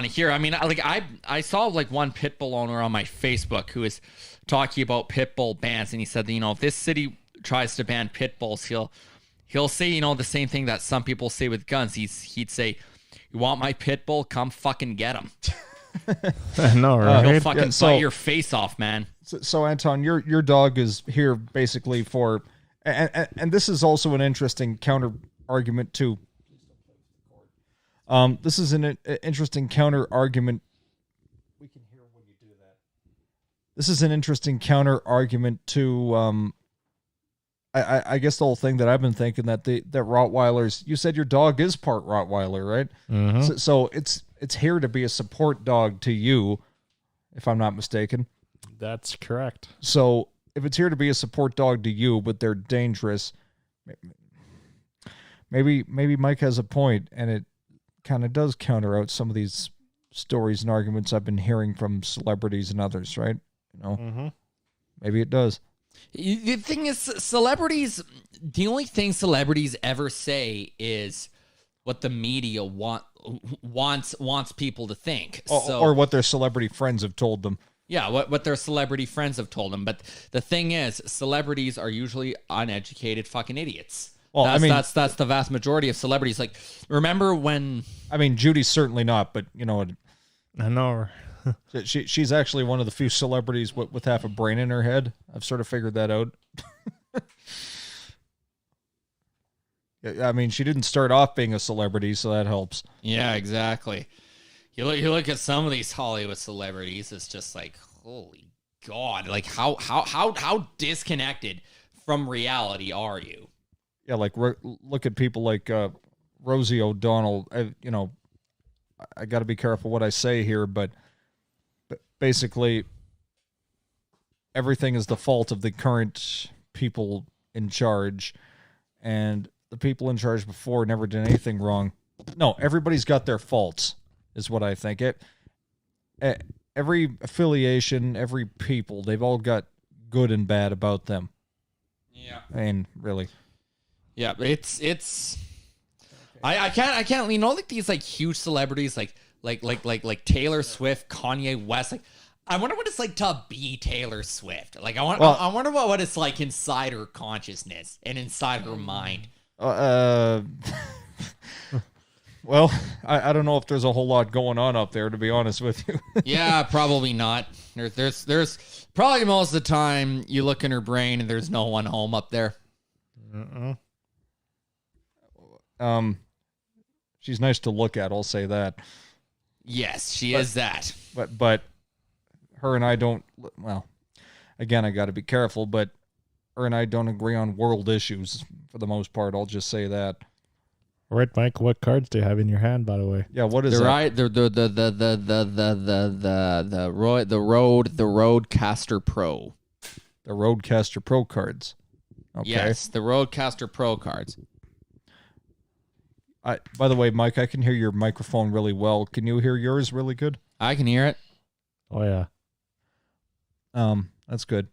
C: hear. I mean, I saw one pit bull owner on my Facebook who is talking about pit bull bans, and he said that, if this city tries to ban pit bulls, he'll say the same thing that some people say with guns. He'd say, "You want my pit bull? Come fucking get him."
A: I know, right?
C: He'll fucking bite your face off, man.
B: So Anton, your dog is here basically for, and this is also an interesting counter argument too. This is an interesting counter argument. We can hear when you do that. This is an interesting counter argument to. I guess the whole thing that I've been thinking that Rottweilers. You said your dog is part Rottweiler, right?
A: Mm-hmm.
B: So it's here to be a support dog to you, if I'm not mistaken.
A: That's correct.
B: So if it's here to be a support dog to you, but they're dangerous, maybe Mike has a point, and it kind of does counter out some of these stories and arguments I've been hearing from celebrities and others, right? Maybe it does.
C: The thing is, celebrities, the only thing celebrities ever say is what the media wants people to think.
B: Or what their celebrity friends have told them.
C: Yeah, what their celebrity friends have told them. But the thing is, celebrities are usually uneducated fucking idiots. Well, that's the vast majority of celebrities. Like, remember when...
B: I mean, Judy's certainly not, but you know what?
A: I know her.
B: She's actually one of the few celebrities with half a brain in her head. I've sort of figured that out. I mean, she didn't start off being a celebrity, so that helps.
C: Yeah, exactly. You look at some of these Hollywood celebrities, it's just like, holy God, like how disconnected from reality are you?
B: Yeah, like look at people like Rosie O'Donnell. I got to be careful what I say here, but basically everything is the fault of the current people in charge, and the people in charge before never did anything wrong. No, everybody's got their faults, is what I think. Every affiliation, every people, they've all got good and bad about them.
C: Yeah.
B: I mean, really.
C: Yeah, it's I can't like these like huge celebrities like Taylor Swift, Kanye West. Like, I wonder what it's like to be Taylor Swift. Like, I wonder what it's like inside her consciousness and inside her mind.
B: Well, I don't know if there's a whole lot going on up there, to be honest with you.
C: Yeah, probably not. There's probably most of the time you look in her brain and there's no one home up there.
B: She's nice to look at, I'll say that.
C: Yes, she is that.
B: But her and I don't, well, again, I got to be careful, but her and I don't agree on world issues for the most part. I'll just say that.
A: All right, Mike, what cards do you have in your hand, by the way?
B: Yeah, what is that?
C: Right, the Roadcaster Pro.
B: The Roadcaster Pro cards. Okay.
C: Yes, the Roadcaster Pro cards.
B: By the way, Mike, I can hear your microphone really well. Can you hear yours really good?
C: I can hear it.
A: Oh, yeah.
B: That's good.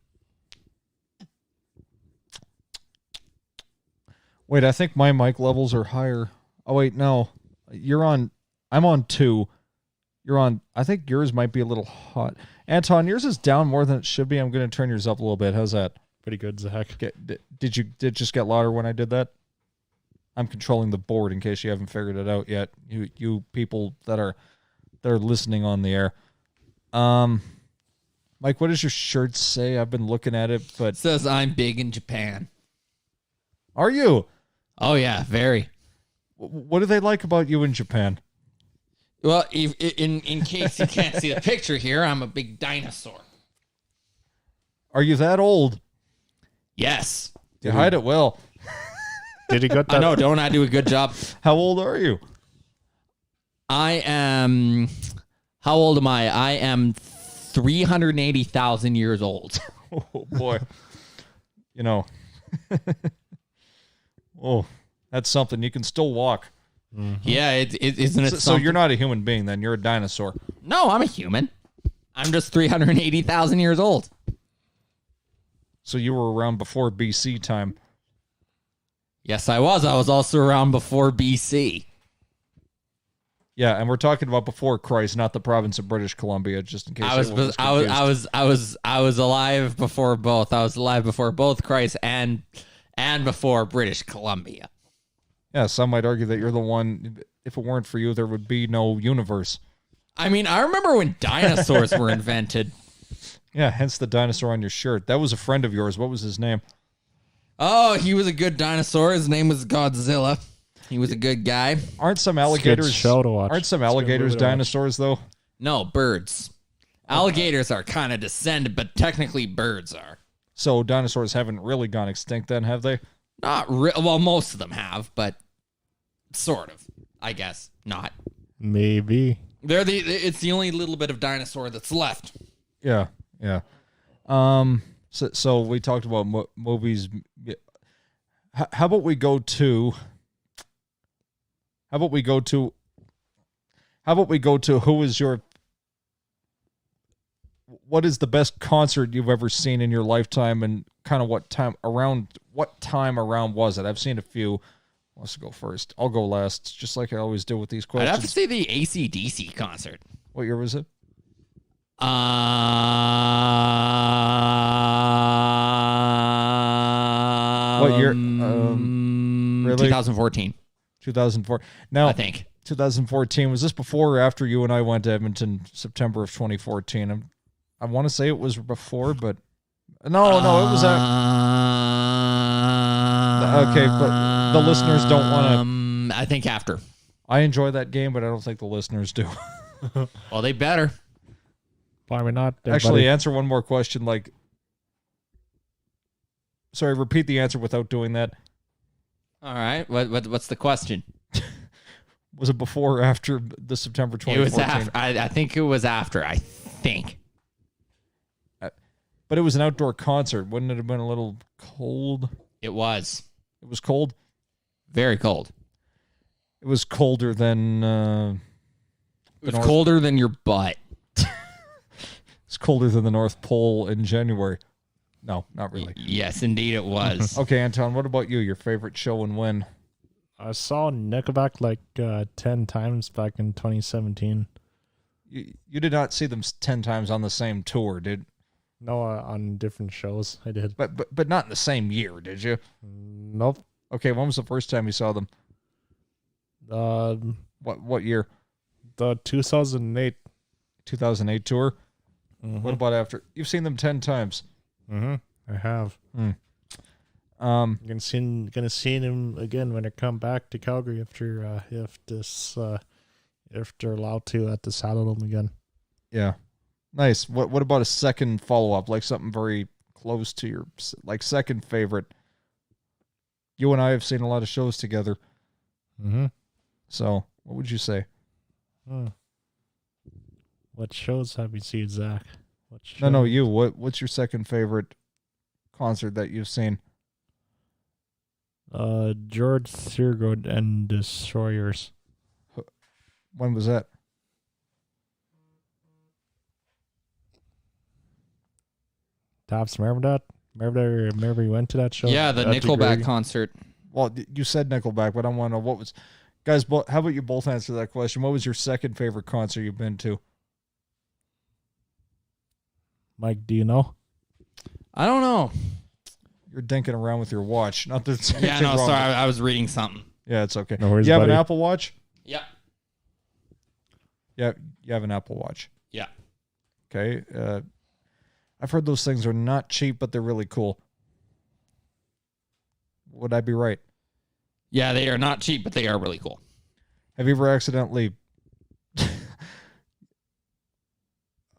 B: Wait, I think my mic levels are higher. Oh wait, no. I'm on 2. You're on, I think yours might be a little hot. Anton, yours is down more than it should be. I'm going to turn yours up a little bit. How's that?
A: Pretty good, Zach.
B: Did it just get louder when I did that? I'm controlling the board in case you haven't figured it out yet. You people that are listening on the air. Mike, what does your shirt say? I've been looking at it, but
C: It says I'm big in Japan.
B: Are you?
C: Oh yeah, very.
B: What do they like about you in Japan?
C: Well, in case you can't see the picture here, I'm a big dinosaur.
B: Are you that old?
C: Yes.
B: You hide it well.
A: Did he get that?
C: I know, don't I do a good job?
B: How old are you?
C: I am... How old am I? I am 380,000 years old.
B: Oh, boy. You know. Oh, that's something. You can still walk.
C: Mm-hmm. Yeah, isn't it
B: so you're not a human being then. You're a dinosaur.
C: No, I'm a human. I'm just 380,000 years old.
B: So you were around before BC time.
C: Yes, I was. I was also around before BC.
B: Yeah, and we're talking about before Christ, not the province of British Columbia, just in case
C: I was alive before both. I was alive before both Christ and before British Columbia.
B: Yeah, some might argue that you're the one. If it weren't for you, there would be no universe.
C: I mean, I remember when dinosaurs were invented.
B: Yeah, hence the dinosaur on your shirt. That was a friend of yours. What was his name?
C: Oh, he was a good dinosaur. His name was Godzilla. He was a good guy.
B: Aren't some alligators
A: show to watch.
B: Aren't some alligators dinosaurs though?
C: No, birds. Alligators are kind of descended, but technically birds are.
B: So dinosaurs haven't really gone extinct then, have they?
C: Not well, most of them have, but sort of. I guess not.
A: Maybe.
C: It's the only little bit of dinosaur that's left.
B: Yeah. So we talked about movies. How about we go to what is the best concert you've ever seen in your lifetime, and kind of what time around was it? I've seen a few. Who wants to go first? I'll go last, just like I always do with these questions.
C: I'd have to say the AC/DC concert.
B: What year was it?
C: What
B: year? Really?
C: 2014.
B: 2004. Now,
C: I think
B: 2014, was this before or after you and I went to Edmonton, September of 2014? I want to say it was before, but no, it was okay, but the listeners don't want
C: to. I think after.
B: I enjoy that game, but I don't think the listeners do.
C: Well, they better.
A: Why we not?
B: Actually, answer one more question. Sorry, repeat the answer without doing that.
C: All right. What's the question?
B: Was it before or after the September 2014?
C: It was after. I think it was after. I think.
B: But it was an outdoor concert. Wouldn't it have been a little cold?
C: It was.
B: It was cold?
C: Very cold.
B: It was colder than...
C: it was colder than your butt.
B: It's colder than the North Pole in January. No, not really.
C: Yes, indeed it was.
B: Okay, Anton, what about you? Your favorite show and when?
A: I saw Nickelback 10 times back in 2017.
B: You did not see them 10 times on the same tour, did?
A: No, on different shows I did.
B: But not in the same year, did you?
A: Nope.
B: Okay, when was the first time you saw them? What year?
A: The 2008.
B: 2008 tour?
A: Mm-hmm.
B: What about after? You've seen them 10 times.
A: Mm-hmm. I have. Gonna see them again when they come back to Calgary after if they're allowed to at the Saddledome again.
B: Yeah, nice. What about a second follow up, like something very close to your second favorite? You and I have seen a lot of shows together.
A: Mm-hmm.
B: So what would you say?
A: What shows have you seen, Zach?
B: No, you. What's your second favorite concert that you've seen?
A: George Thorogood and Destroyers.
B: When was that?
A: Tops, remember that? Remember you went to that show?
C: Yeah, the Nickelback concert.
B: Well, you said Nickelback, but I want to know what was... Guys, how about you both answer that question? What was your second favorite concert you've been to?
A: Mike, do you know?
C: I don't know.
B: You're dinking around with your watch. Not that it's
C: Yeah, no,
B: wrong.
C: sorry. I was reading something.
B: Yeah, it's okay.
A: No worries,
B: you have
A: buddy.
B: an Apple Watch?
C: Yeah.
B: Yeah, you have an Apple Watch.
C: Yeah.
B: Okay. I've heard those things are not cheap, but they're really cool. Would I be right?
C: Yeah, they are not cheap, but they are really cool.
B: Have you ever accidentally...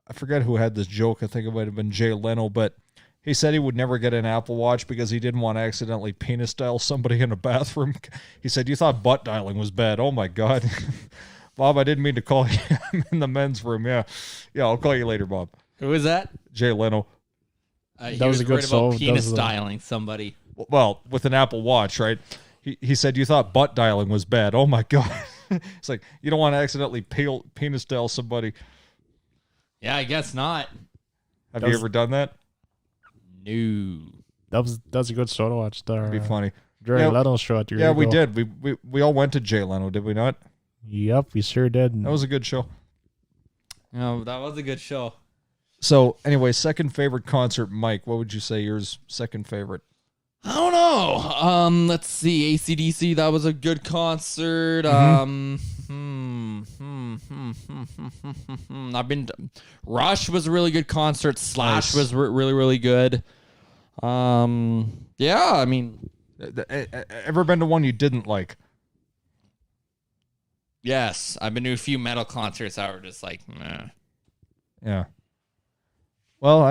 B: I forget who had this joke. I think it might have been Jay Leno, but he said he would never get an Apple Watch because he didn't want to accidentally penis dial somebody in a bathroom. He said, you thought butt dialing was bad. Oh, my God. Bob, I didn't mean to call you. I'm in the men's room. Yeah, I'll call you later, Bob.
C: Who is that?
B: Jay Leno.
C: He was a good soul. Penis dialing somebody.
B: Well, with an Apple Watch, right? He said, you thought butt dialing was bad. Oh, my God. It's like, you don't want to accidentally penis dial somebody.
C: Yeah, I guess not.
B: Have you ever done that?
C: No.
A: That's a good show to watch.
B: That'd be funny.
A: Jared Leno show at your
B: Yeah, we did. We all went to Jay Leno, did we not?
A: Yep, we sure did.
B: That was a good show.
C: No, that was a good show.
B: So, anyway, second favorite concert, Mike. What would you say yours second favorite?
C: I don't know. Let's see. AC/DC, that was a good concert. I've been Rush was a really good concert. Slash was really, really good. Yeah, I mean,
B: ever been to one you didn't like?
C: Yes, I've been to a few metal concerts that were just like, meh.
B: Yeah. Well,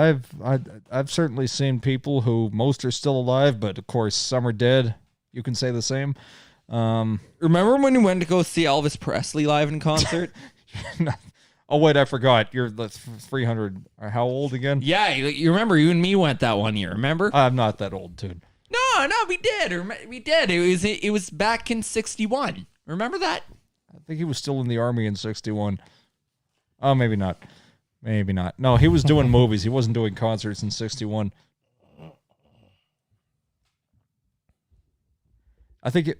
B: I've certainly seen people who most are still alive, but of course some are dead. You can say the same.
C: Remember when you went to go see Elvis Presley live in concert?
B: Oh wait, I forgot. You're the 300. How old again?
C: Yeah, you remember you and me went that one year. Remember?
B: I'm not that old, dude.
C: No, we did. We did. It was back in '61. Remember that?
B: I think he was still in the army in '61. Oh, maybe not. Maybe not. No, he was doing movies. He wasn't doing concerts in '61. I think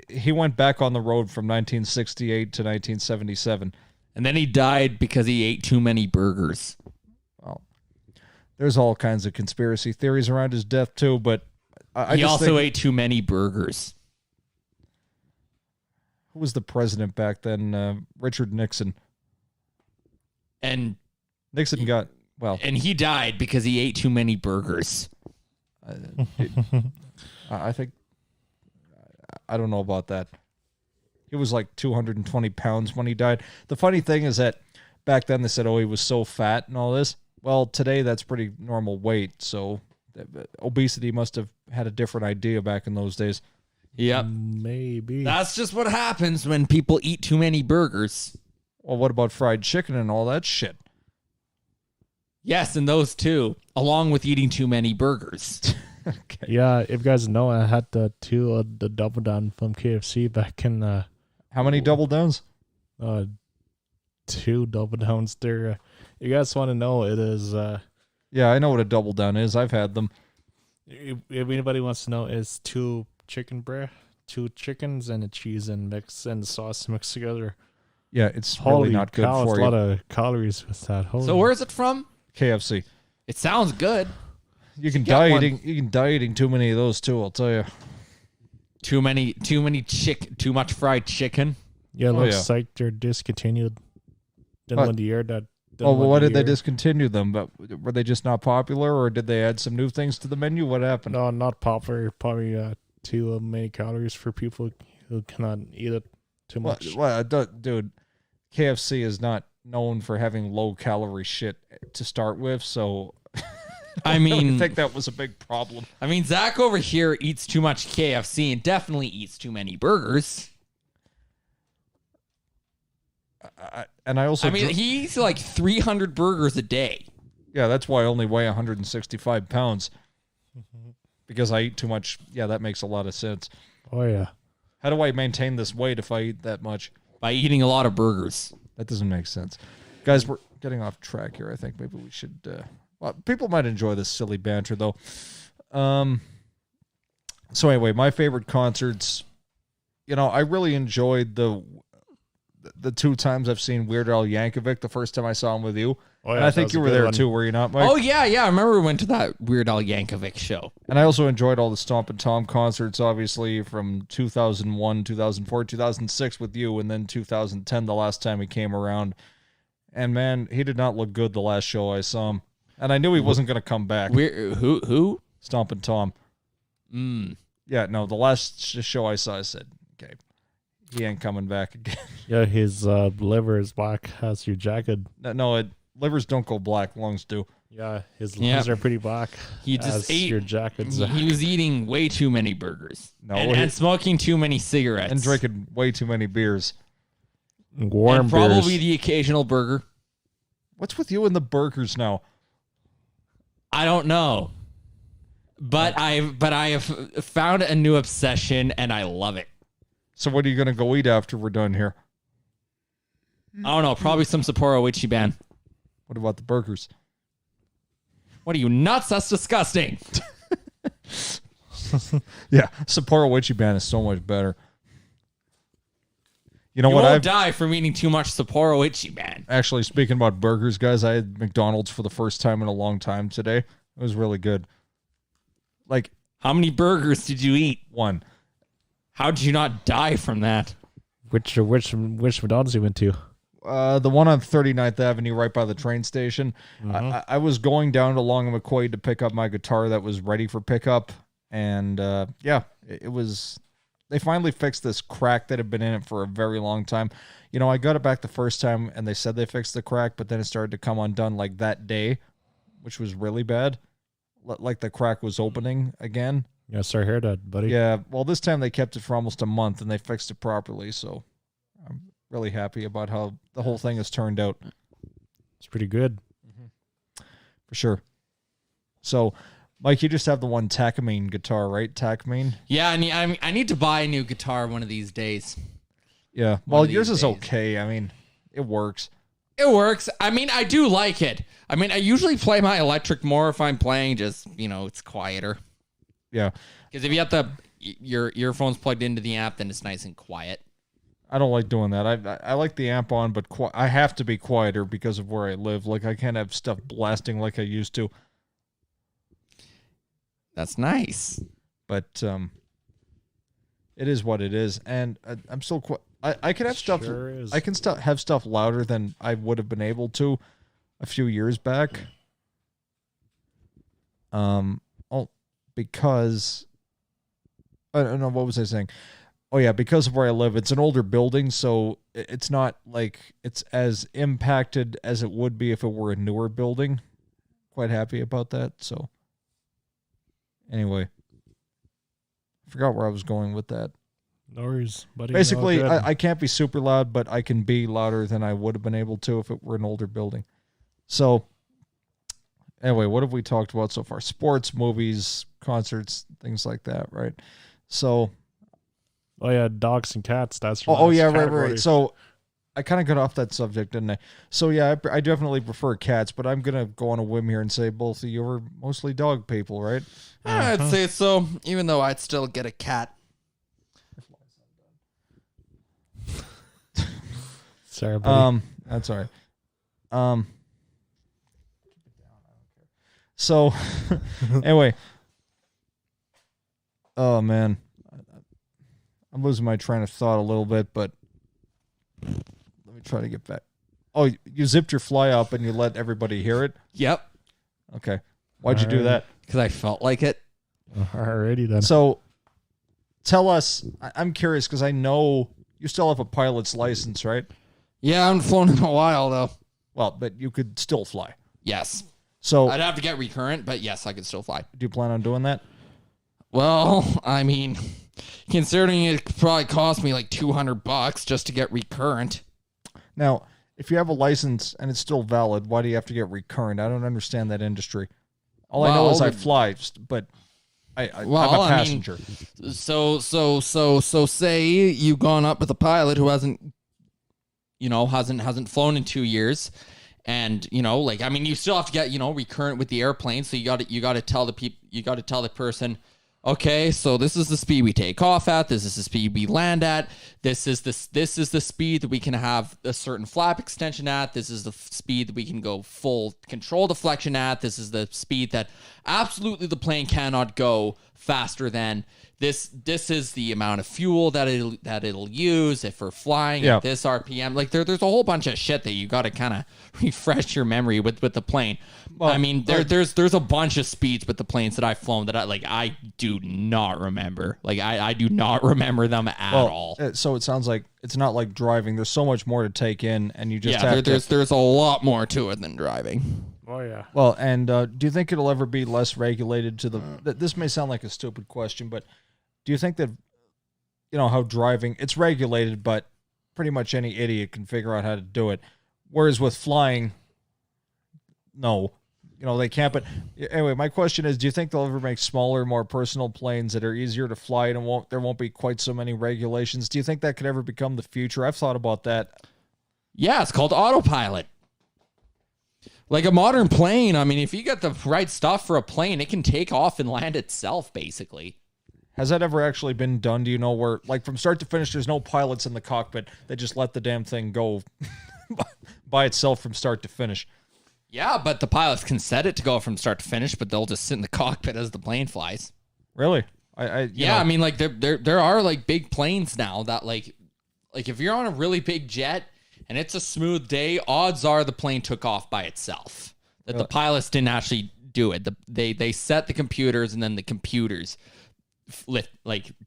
B: he went back on the road from 1968 to 1977.
C: And then he died because he ate too many burgers.
B: Well, there's all kinds of conspiracy theories around his death, too, but
C: he also ate too many burgers.
B: Who was the president back then? Richard Nixon.
C: And
B: Nixon got,
C: and he died because he ate too many burgers.
B: I think, I don't know about that. He was like 220 pounds when he died. The funny thing is that back then they said, oh, he was so fat and all this. Well, today that's pretty normal weight. So obesity must have had a different idea back in those days.
C: Yep.
A: Maybe.
C: That's just what happens when people eat too many burgers.
B: Well, what about fried chicken and all that shit?
C: Yes, and those too, along with eating too many burgers.
A: Okay. Yeah, if you guys know, I had the double down from KFC back in.
B: How many double downs?
A: 2 double downs there. You guys want to know? It is.
B: Yeah, I know what a double down is. I've had them.
A: If anybody wants to know, it's 2 chicken breast, 2 chickens, and a cheese and sauce mixed together.
B: Yeah, it's really not good for you.
A: A lot of calories with that.
C: So where is it from?
B: KFC.
C: It sounds good.
B: You can die eating too many of those too, I'll tell you.
C: Too much fried chicken.
A: Yeah, looks like they're discontinued. Didn't want to hear that.
B: Oh, well, why did they discontinue them? But were they just not popular, or did they add some new things to the menu? What happened?
A: No, not popular. Probably too many calories for people who cannot eat it too much.
B: Well, dude, KFC is not known for having low-calorie shit to start with, so... I
C: mean,
B: think that was a big problem.
C: I mean, Zach over here eats too much KFC and definitely eats too many burgers. He eats like 300 burgers a day.
B: Yeah, that's why I only weigh 165 pounds. Because I eat too much. Yeah, that makes a lot of sense.
A: Oh, yeah.
B: How do I maintain this weight if I eat that much?
C: By eating a lot of burgers.
B: That doesn't make sense. Guys, we're getting off track here. I think maybe we should Well, people might enjoy this silly banter, though. So anyway, my favorite concerts, I really enjoyed the 2 times I've seen Weird Al Yankovic. The first time I saw him with you. Oh, yeah, and I think you were there too, were you not, Mike?
C: Oh, yeah. I remember we went to that Weird Al Yankovic show.
B: And I also enjoyed all the Stompin' Tom concerts, obviously, from 2001, 2004, 2006 with you, and then 2010, the last time he came around. And, man, he did not look good the last show I saw him. And I knew he wasn't going to come back.
C: Who?
B: Stompin' Tom. Yeah, no, the last show I saw, I said, okay, he ain't coming back again.
A: Yeah, his liver is black as your jacket.
B: No, livers don't go black, lungs do.
A: Yeah, his lungs are pretty black.
C: He just ate
A: your jackets.
C: He was eating way too many burgers. And smoking too many cigarettes.
B: And drinking way too many beers.
A: And
C: probably the occasional burger.
B: What's with you and the burgers now?
C: I don't know. But I have found a new obsession, and I love it.
B: So what are you going to go eat after we're done here?
C: I don't know. Probably some Sapporo Ichiban.
B: What about the burgers?
C: What are you, nuts? That's disgusting.
B: Yeah, Sapporo Ichiban is so much better. You know
C: you
B: what?
C: Won't die from eating too much Sapporo Ichiban.
B: Actually, speaking about burgers, guys, I had McDonald's for the first time in a long time today. It was really good. Like,
C: how many burgers did you eat?
B: 1.
C: How did you not die from that?
A: Which McDonald's you went to?
B: The one on 39th Avenue, right by the train station. Mm-hmm. I was going down to Long and McQuaid to pick up my guitar that was ready for pickup, and it was. They finally fixed this crack that had been in it for a very long time. I got it back the first time, and they said they fixed the crack, but then it started to come undone like that day, which was really bad. Like the crack was opening again.
A: Yes, I heard that, buddy.
B: Yeah, well, this time they kept it for almost a month, and they fixed it properly, so I'm really happy about how the whole thing has turned out.
A: It's pretty good.
B: Mm-hmm. For sure. So, Mike, you just have the one Takamine guitar, right? Takamine?
C: Yeah, I need to buy a new guitar one of these days.
B: Yeah, well, yours is okay. I mean, it works.
C: It works. I mean, I do like it. I mean, I usually play my electric more if I'm playing just, it's quieter.
B: Yeah.
C: Because if you have your earphones plugged into the amp, then it's nice and quiet.
B: I don't like doing that. I like the amp on, but I have to be quieter because of where I live. Like, I can't have stuff blasting like I used to.
C: That's nice.
B: But it is what it is. And I'm still I can have stuff.
A: Sure
B: I can have stuff louder than I would have been able to a few years back. Because I don't know, what was I saying? Oh yeah, because of where I live, it's an older building, so it's not like it's as impacted as it would be if it were a newer building. Quite happy about that. So anyway, I forgot where I was going with that.
A: No worries, buddy.
B: Basically, I can't be super loud, but I can be louder than I would have been able to if it were an older building. So anyway, what have we talked about so far? Sports, movies, concerts, things like that, right? So,
A: oh yeah, dogs and cats. That's
B: right. So, I kind of got off that subject, didn't I? So yeah, I definitely prefer cats, but I'm gonna go on a whim here and say both of you are mostly dog people, right?
C: I'd say so, even though I'd still get a cat.
A: Sorry, buddy.
B: That's all right. So, anyway. Oh, man. I'm losing my train of thought a little bit, but let me try to get back. Oh, you zipped your fly up and you let everybody hear it?
C: Yep.
B: Okay. Why'd you do that?
C: Because I felt like it.
A: Alrighty then.
B: So, tell us, I'm curious because I know you still have a pilot's license, right?
C: Yeah, I haven't flown in a while, though.
B: Well, but you could still fly.
C: Yes.
B: So
C: I'd have to get recurrent, but yes, I could still fly.
B: Do you plan on doing that?
C: Well, I mean, considering it probably cost me like $200 just to get recurrent.
B: Now, if you have a license and it's still valid, why do you have to get recurrent? I don't understand that industry. All I know is I fly, but I'm a passenger.
C: So say you've gone up with a pilot who hasn't flown in 2 years, And, you know, like, I mean, you still have to get, you know, recurrent with the airplane. So you got to tell the person, okay, so this is the speed we take off at. This is the speed we land at. This is the speed that we can have a certain flap extension at. This is the speed that we can go full control deflection at. This is the speed that absolutely the plane cannot go faster than. This is the amount of fuel that it'll use if we're flying at this RPM. Like there's a whole bunch of shit that you got to kind of refresh your memory with the plane. Well, I mean, there's a bunch of speeds with the planes that I've flown that I do not remember. Like I do not remember them at all.
B: So it sounds like it's not like driving. There's so much more to take in, and you just have
C: there's a lot more to it than driving.
A: Oh yeah.
B: Well, and do you think it'll ever be less regulated to the? This may sound like a stupid question, but do you think that, you know, how driving, it's regulated, but pretty much any idiot can figure out how to do it. Whereas with flying, no, you know, they can't. But anyway, my question is, do you think they'll ever make smaller, more personal planes that are easier to fly and there won't be quite so many regulations? Do you think that could ever become the future? I've thought about that.
C: Yeah, it's called autopilot. Like a modern plane, I mean, if you get the right stuff for a plane, it can take off and land itself, basically.
B: Has that ever actually been done? Do you know where, like, from start to finish, there's no pilots in the cockpit. They just let the damn thing go by itself from start to finish.
C: Yeah, but the pilots can set it to go from start to finish, but they'll just sit in the cockpit as the plane flies.
B: Really?
C: I mean, like, there are, like, big planes now that, like if you're on a really big jet and it's a smooth day, odds are the plane took off by itself. That the pilots didn't actually do it. They set the computers, and then the computers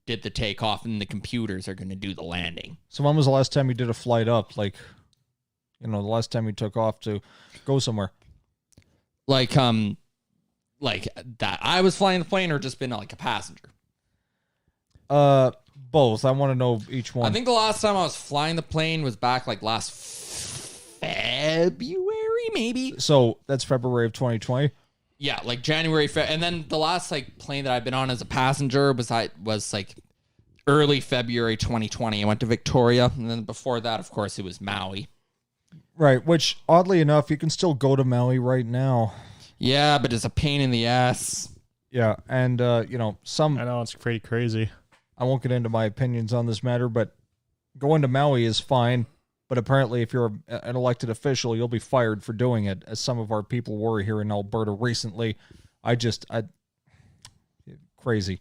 C: did the takeoff, and the computers are going to do the landing.
B: So when was the last time you did a flight up? Like, you know, the last time you took off to go somewhere?
C: Like that I was flying the plane, or just been like a passenger?
B: Both. I want to know each one.
C: I think the last time I was flying the plane was back like last February, maybe.
B: So that's February of 2020.
C: Yeah, like January, and then the last like plane that I've been on as a passenger was like early February 2020. I went to Victoria, and then before that, of course, it was Maui.
B: Right, which oddly enough, you can still go to Maui right now.
C: Yeah, but it's a pain in the ass.
B: Yeah, and you know,
A: I know it's pretty crazy.
B: I won't get into my opinions on this matter, but going to Maui is fine. But apparently, if you're an elected official, you'll be fired for doing it, as some of our people were here in Alberta recently. Crazy.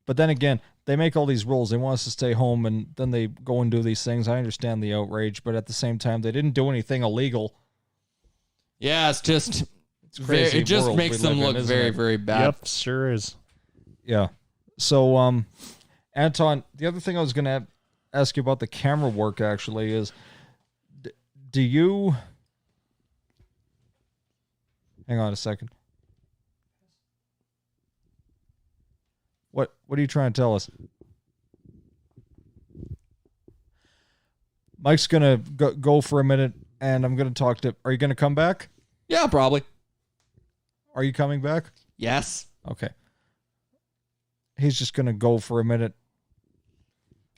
B: But then again, they make all these rules. They want us to stay home, and then they go and do these things. I understand the outrage, but at the same time, they didn't do anything illegal.
C: Yeah, it's just
B: crazy.
C: It just makes them look very, very bad.
A: Yep, sure is.
B: Yeah. So, Anton, the other thing I was going to ask you about the camera work actually is, do you... Hang on a second. What are you trying to tell us? Mike's going to go for a minute, and I'm going to talk to... Are you going to come back?
C: Yeah, probably.
B: Are you coming back?
C: Yes.
B: Okay. He's just going to go for a minute.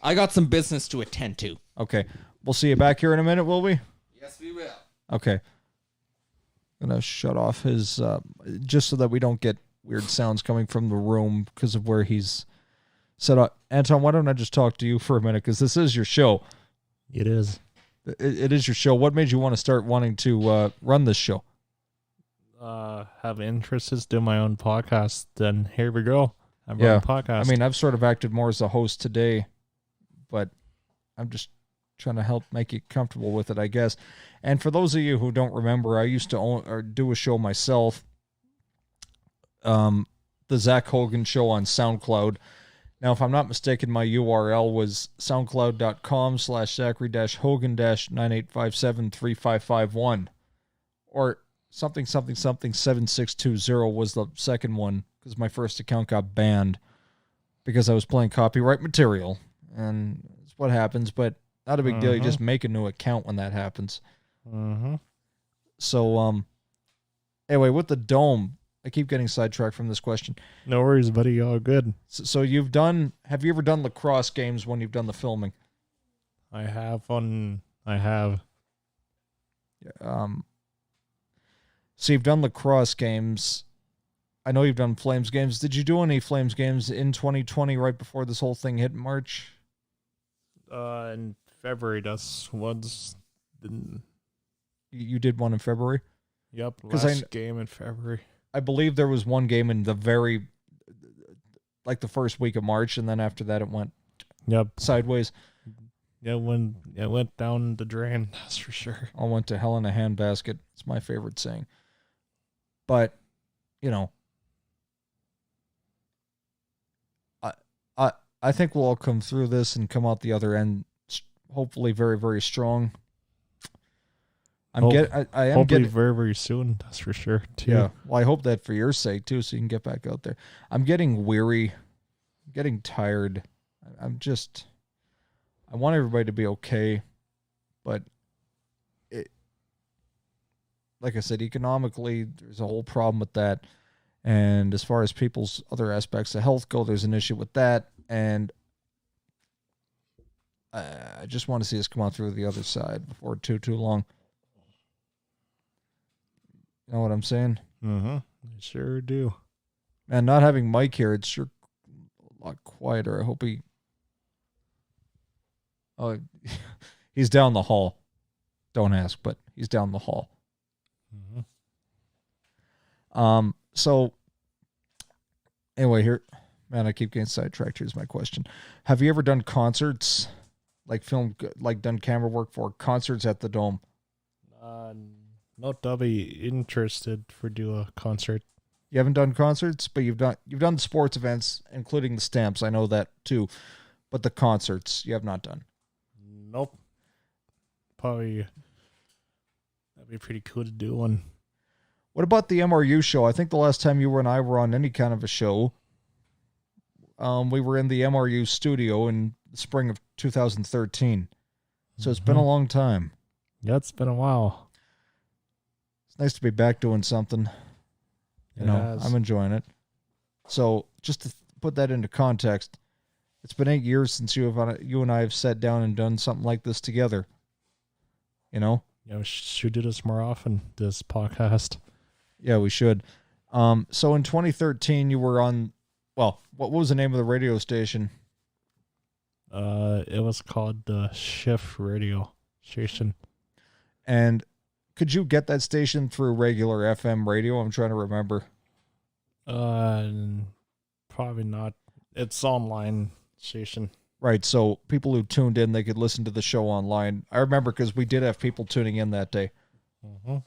C: I got some business to attend to.
B: Okay. We'll see you back here in a minute, will we?
C: Yes, we will.
B: Okay. I'm going to shut off his... just so that we don't get weird sounds coming from the room because of where he's set up. Anton, why don't I just talk to you for a minute? Because this is your show.
A: It is.
B: It is your show. What made you want to start wanting to run this show?
A: Have interests, do my own podcast, then here we go. I'm running a podcast.
B: I mean, I've sort of acted more as a host today, but I'm just trying to help make you comfortable with it, I guess. And for those of you who don't remember, I used to own or do a show myself, the Zach Hogan Show on SoundCloud. Now, if I'm not mistaken, my URL was soundcloud.com/Zachary-Hogan-98573551, or something 7620 was the second one, because my first account got banned because I was playing copyright material, and it's what happens. But not a big deal. You just make a new account when that happens. So, anyway, with the Dome, I keep getting sidetracked from this question.
A: No worries, buddy. All good.
B: So have you ever done lacrosse games when you've done the filming?
A: I have one. I have.
B: So you've done lacrosse games. I know you've done Flames games. Did you do any Flames games in 2020 right before this whole thing hit in March?
A: In February, that's once.
B: You did one in February?
A: Yep, last game in February.
B: I believe there was one game in the the first week of March, and then after that it went sideways.
A: Yeah, it went down the drain, that's for sure.
B: All went to hell in a handbasket. It's my favorite saying. But, I think we'll all come through this and come out the other end, hopefully very, very strong. I am getting
A: very, very soon. That's for sure, too.
B: Yeah. Well, I hope that for your sake, too, so you can get back out there. I'm getting weary. I'm getting tired. I want everybody to be okay, but like I said, economically, there's a whole problem with that. And as far as people's other aspects of health go, there's an issue with that. And I just want to see us come out through the other side before too long. You know what I'm saying?
A: Mm-hmm. I sure do.
B: And not having Mike here, it's sure a lot quieter. I hope he's down the hall. Don't ask, but he's down the hall.
A: Mm-hmm.
B: So anyway, here, man, I keep getting sidetracked. Here's my question. Have you ever done concerts, done camera work for concerts at the Dome?
A: Not to be interested for do a concert.
B: You haven't done concerts, but you've done sports events, including the Stamps. I know that too, but the concerts you have not done.
A: Nope. Probably that'd be pretty cool to do one.
B: What about the MRU show? I think the last time you and I were on any kind of a show, we were in the MRU studio in the spring of 2013. So it's been a long time.
A: Yeah, it's been a while.
B: It's nice to be back doing something. I'm enjoying it. So just to put that into context, it's been 8 years since you and I have sat down and done something like this together.
A: Yeah, we should do this more often, this podcast.
B: Yeah, we should. So in 2013, you were on, what was the name of the radio station?
A: It was called the Shift Radio Station.
B: And could you get that station through regular FM radio? I'm trying to remember.
A: Probably not. It's online station.
B: Right, so people who tuned in, they could listen to the show online. I remember because we did have people tuning in that day.
A: Mm-hmm.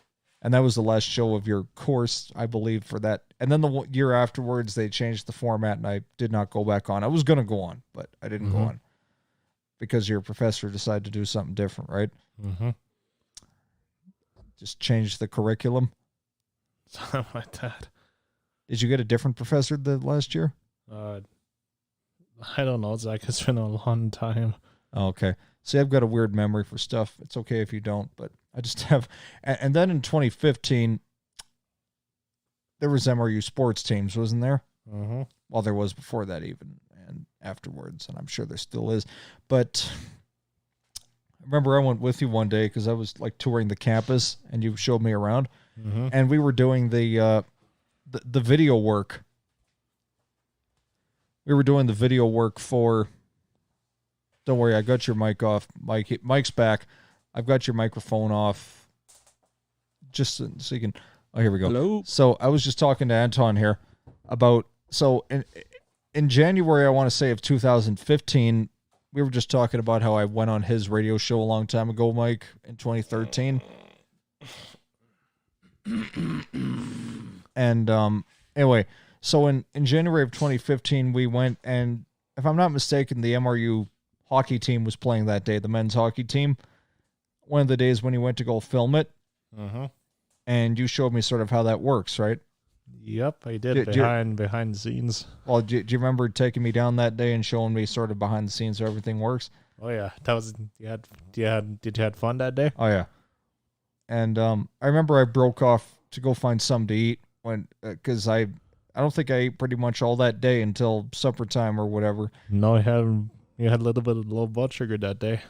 B: And that was the last show of your course, I believe, for that. And then the year afterwards, they changed the format, and I did not go back on. I was going to go on, but I didn't go on. Because your professor decided to do something different, right?
A: Mm-hmm.
B: Just change the curriculum.
A: Something like that.
B: Did you get a different professor the last year?
A: I don't know, Zach. It's been a long time.
B: Oh, okay. See, I've got a weird memory for stuff. It's okay if you don't, but I just have. And then in 2015, there was MRU sports teams, wasn't there?
A: Mm-hmm.
B: Well, there was before that even, and afterwards, and I'm sure there still is. But I remember I went with you one day because I was touring the campus, and you showed me around, and we were doing the video work. We were doing the video work for. Don't worry, I got your mic off. Mike's back. I've got your microphone off. Just so you can. Oh, here we go.
C: Hello.
B: So I was just talking to Anton here about. So in January, I want to say of 2015, we were just talking about how I went on his radio show a long time ago, Mike, in 2013. And anyway. So in January of 2015, we went, and if I'm not mistaken, the MRU hockey team was playing that day, the men's hockey team. One of the days when you went to go film it.
A: Mm-hmm.
B: And you showed me sort of how that works, right?
A: Yep, I did behind the scenes.
B: Well, do you remember taking me down that day and showing me sort of behind the scenes how everything works?
A: Oh yeah, that was did you had fun that day?
B: Oh yeah. And I remember I broke off to go find something to eat because I don't think I ate pretty much all that day until supper time or whatever.
A: No, you had a little bit of low blood sugar that day.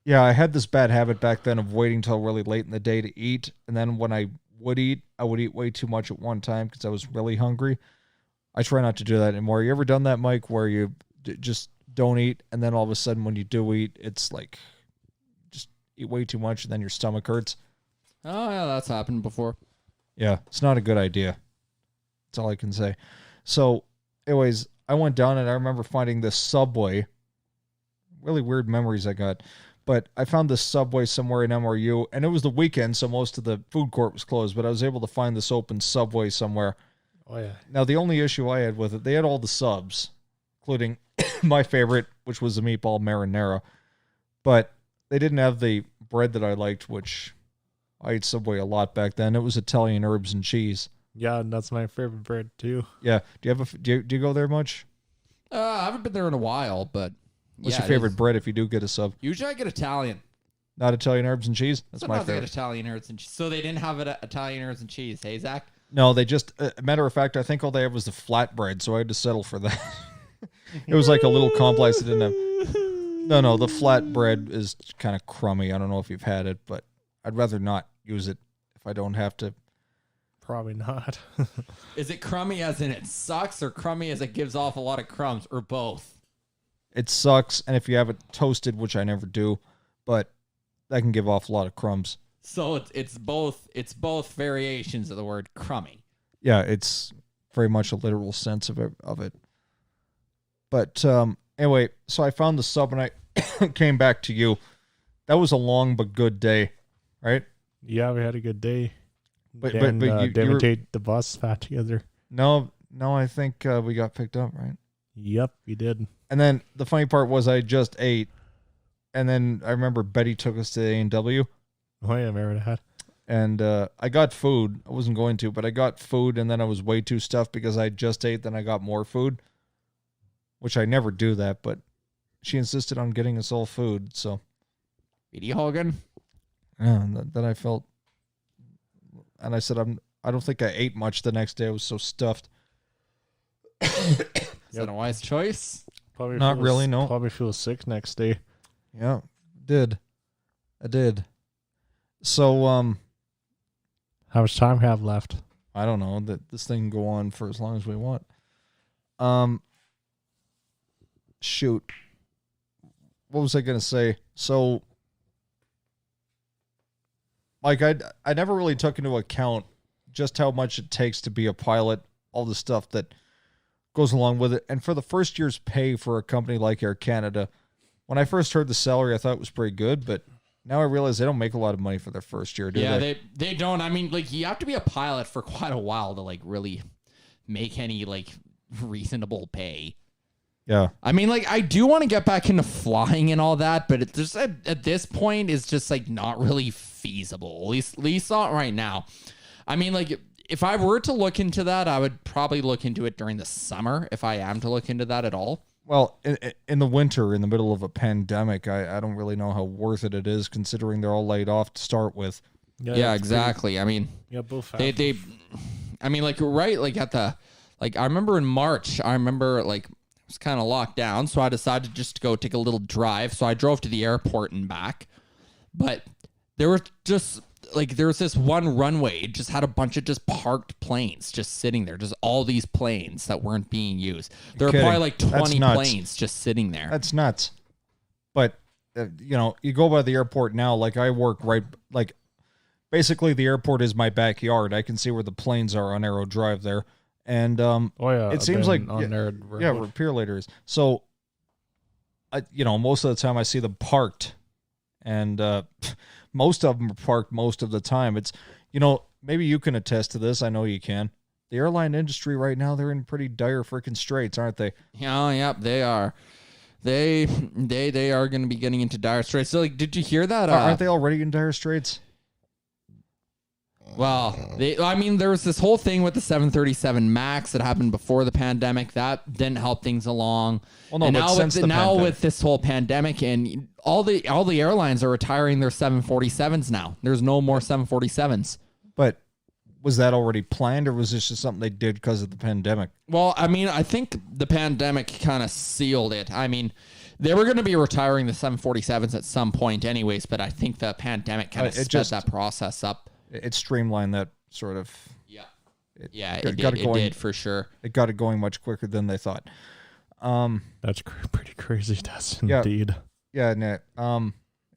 A: Yeah,
B: I had this bad habit back then of waiting till really late in the day to eat, and then when I would eat, I would eat way too much at one time because I was really hungry. I try not to do that anymore. You ever done that, Mike, where you just don't eat, and then all of a sudden when you do eat, it's like just eat way too much and then your stomach hurts?
C: Oh, yeah, that's happened before.
B: Yeah, it's not a good idea. That's all I can say. So, anyways, I went down and I remember finding this Subway. Really weird memories I got. But I found this Subway somewhere in MRU, and it was the weekend, so most of the food court was closed, but I was able to find this open Subway somewhere.
A: Oh, yeah.
B: Now, the only issue I had with it, they had all the subs, including my favorite, which was the meatball marinara. But they didn't have the bread that I liked, which I ate Subway a lot back then. It was Italian herbs and cheese.
A: Yeah, and that's my favorite bread, too.
B: Yeah. Do you go there much?
C: I haven't been there in a while, but...
B: What's your favorite bread if you do get a sub?
C: Usually I get Italian.
B: Not Italian herbs and cheese? That's my favorite.
C: I get Italian herbs and cheese. So they didn't have Italian herbs and cheese, hey, Zach?
B: No, they just... matter of fact, I think all they had was the flatbread, so I had to settle for that. It was like a little complex that didn't have... No, the flatbread is kind of crummy. I don't know if you've had it, but I'd rather not use it if I don't have to.
A: Probably not.
C: Is it crummy as in it sucks, or crummy as it gives off a lot of crumbs, or both?
B: It sucks, and if you have it toasted, which I never do, but that can give off a lot of crumbs.
C: So it's both variations of the word crummy.
B: Yeah, it's very much a literal sense of it. But anyway, so I found the sub and I came back to you. That was a long but good day, right?
A: Yeah, we had a good day.
B: But
A: you take the bus back together.
B: No, I think we got picked up, right?
A: Yep, we did.
B: And then the funny part was I just ate, and then I remember Betty took us to A&W.
A: Oh, yeah, I remember that.
B: And I got food. I wasn't going to, but I got food, and then I was way too stuffed because I just ate, then I got more food, which I never do that, but she insisted on getting us all food, so.
C: Edie Hogan?
B: Yeah, and then I felt, and I said, I don't think I ate much the next day. I was so stuffed.
C: Is that a wise choice?
A: Probably
B: not really, no.
A: Probably feel sick next day.
B: Yeah, I did. So,
A: how much time we have left?
B: I don't know. That this thing can go on for as long as we want. Shoot. What was I gonna say? So, like, I never really took into account just how much it takes to be a pilot, all the stuff that goes along with it. And for the first year's pay for a company like Air Canada, when I first heard the salary, I thought it was pretty good, but now I realize they don't make a lot of money for their first year, do they?
C: Yeah, they don't. I mean, like, you have to be a pilot for quite a while to, like, really make any, like, reasonable pay.
B: Yeah.
C: I mean, like, I do want to get back into flying and all that, but it just at this point, it's just, like, not really feasible. At least not right now. I mean, like, if I were to look into that, I would probably look into it during the summer, if I am to look into that at all.
B: Well, in the winter, in the middle of a pandemic, I don't really know how worth it is, considering they're all laid off to start with.
C: Yeah, exactly. I mean,
A: yeah, both.
C: They, I mean, like, right, like at the, like, I remember in March, like, it was kind of locked down, so I decided just to go take a little drive. So I drove to the airport and back, but there was this one runway. It just had a bunch of just parked planes just sitting there. Just all these planes that weren't being used. There were probably like 20 planes just sitting there.
B: That's nuts. But, you go by the airport now, like I work right, like basically the airport is my backyard. I can see where the planes are on Arrow Drive there. And it seems like, Pier Later is. So, most of the time I see them parked. And most of them are parked most of the time. It's, maybe you can attest to this. I know you can. The airline industry right now, they're in pretty dire freaking straits, aren't they?
C: Yeah, they are. They are going to be getting into dire straits. So, like, did you hear that?
B: Aren't they already in dire straits?
C: Well, there was this whole thing with the 737 MAX that happened before the pandemic. That didn't help things along. Well, no, and now with this whole pandemic, and all the airlines are retiring their 747s now. There's no more 747s.
B: But was that already planned, or was this just something they did because of the pandemic?
C: Well, I mean, I think the pandemic kind of sealed it. I mean, they were going to be retiring the 747s at some point anyways, but I think the pandemic kind of sped that process up.
B: It streamlined that sort of.
C: Yeah.
B: It
C: It did for sure.
B: It got it going much quicker than they thought.
A: That's pretty crazy. That's indeed.
B: Yeah, Nick.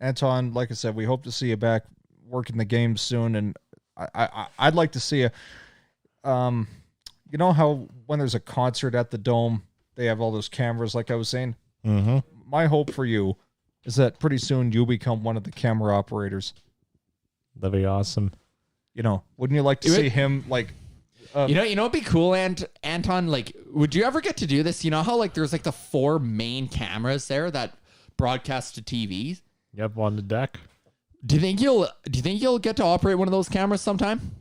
B: Anton, like I said, we hope to see you back working the game soon, and I'd like to see you. You know how when there's a concert at the Dome, they have all those cameras, like I was saying?
A: Mm-hmm.
B: My hope for you is that pretty soon you become one of the camera operators.
A: That'd be awesome.
B: You know, wouldn't you like to see him, like...
C: you know what'd be cool, Anton? Like, would you ever get to do this? You know how, like, there's, like, the 4 main cameras there that broadcast to TVs?
A: Yep, on the deck.
C: Do you think you'll get to operate one of those cameras sometime?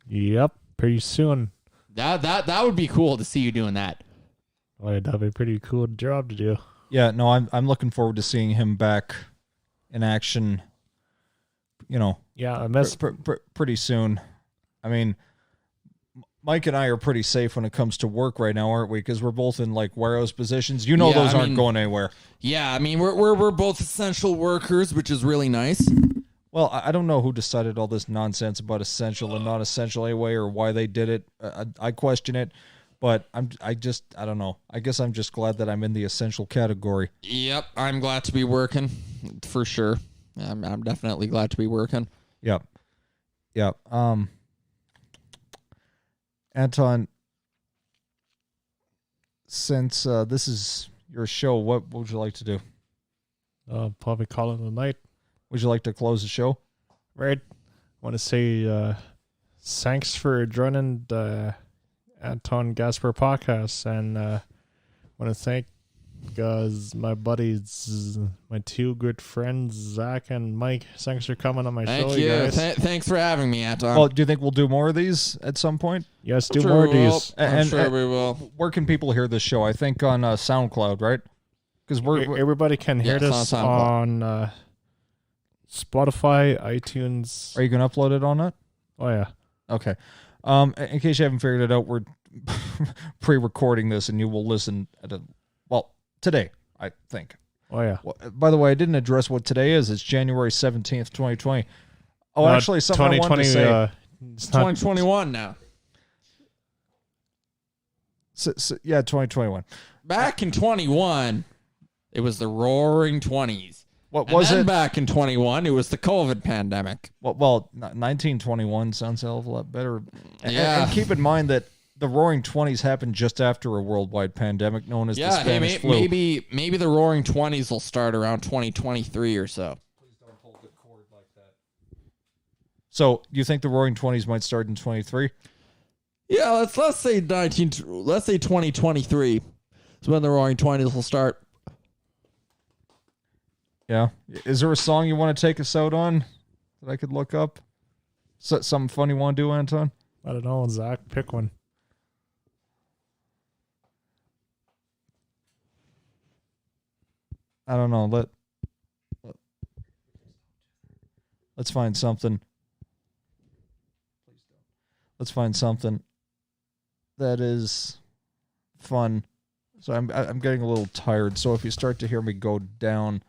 A: Yep, pretty soon.
C: That would be cool to see you doing that.
A: Oh, that'd be a pretty cool job to do.
B: Yeah, no, I'm looking forward to seeing him back in action. You know,
A: yeah, I miss
B: pretty soon. I mean, Mike and I are pretty safe when it comes to work right now, aren't we? Because we're both in like warehouse positions. You know, those aren't going anywhere.
C: Yeah, I mean, we're both essential workers, which is really nice.
B: Well, I don't know who decided all this nonsense about essential and non-essential anyway, or why they did it. I question it, but I don't know. I guess I'm just glad that I'm in the essential category.
C: Yep, I'm glad to be working, for sure. I'm definitely glad to be working.
B: Yep. Anton, since this is your show, what would you like to do?
A: Probably call it a night.
B: Would you like to close the show?
A: Right. I want to say thanks for joining the Anton Gasper podcast, and want to thank my buddies, my 2 good friends, Zach and Mike. Thanks for coming on my show.
C: Thank you.
A: Guys.
C: Thanks for having me, Anton.
B: Well, do you think we'll do more of these at some point?
A: Yes, do more of these.
C: I'm sure we will.
B: Where can people hear this show? I think on SoundCloud, right? Because
A: everybody can hear this on Spotify, iTunes.
B: Are you going to upload it on that?
A: Oh, yeah.
B: Okay. In case you haven't figured it out, we're pre-recording this, and you will listen today, I think.
A: Oh, yeah.
B: Well, by the way, I didn't address what today is. It's January 17th, 2020. Oh, actually, something I wanted to say.
C: It's 2021 now.
B: Yeah, 2021.
C: Back in 21, it was the roaring 20s.
B: What was it?
C: Back in 21, it was the COVID pandemic.
B: Well, 1921 sounds a hell of a lot better. And keep in mind that the Roaring 20s happened just after a worldwide pandemic known as the Spanish flu.
C: Maybe the Roaring 20s will start around 2023 or so.
B: Please don't hold the cord like that. So, you think the Roaring 20s might start in 23?
C: Yeah, let's say 2023 is when the Roaring 20s will start.
B: Yeah. Is there a song you want to take us out on that I could look up? Something fun you want to do, Anton?
A: I don't know, Zach. Pick one.
B: I don't know. Let's find something. Let's find something that is fun. So I'm getting a little tired. So if you start to hear me go down,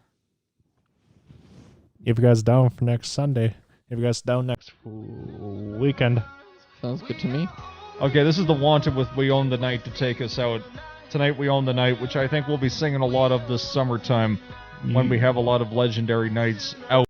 A: if you guys down for next Sunday, if you guys down next weekend,
C: sounds good to me.
B: Okay, this is the Wanted with "We Own the Night" to take us out. Tonight we own the night, which I think we'll be singing a lot of this summertime when we have a lot of legendary nights out.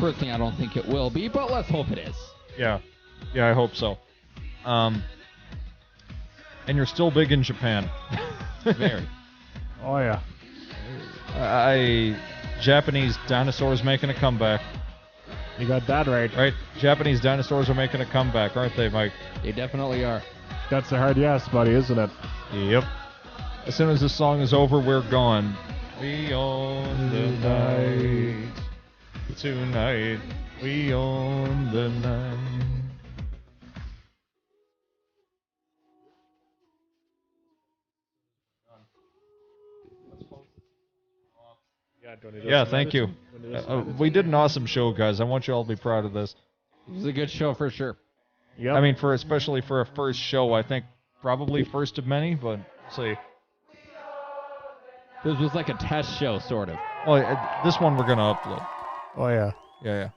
D: Personally, I don't think it will be, but let's hope it is.
B: Yeah. Yeah, I hope so. And you're still big in Japan.
D: Very.
A: Oh, yeah.
B: Japanese dinosaurs making a comeback.
A: You got that right.
B: Right? Japanese dinosaurs are making a comeback, aren't they, Mike?
D: They definitely are.
A: That's a hard yes, buddy, isn't it?
B: Yep. As soon as this song is over, we're gone. We own the night. Tonight, we own the night. Yeah, thank you. We did an awesome show, guys. I want you all to be proud of this.
D: It was a good show for sure.
A: Yep.
B: I mean, especially for a first show, I think probably first of many, but see.
D: This was like a test show, sort of.
B: Well, this one we're going to upload.
A: Oh, yeah.
B: Yeah.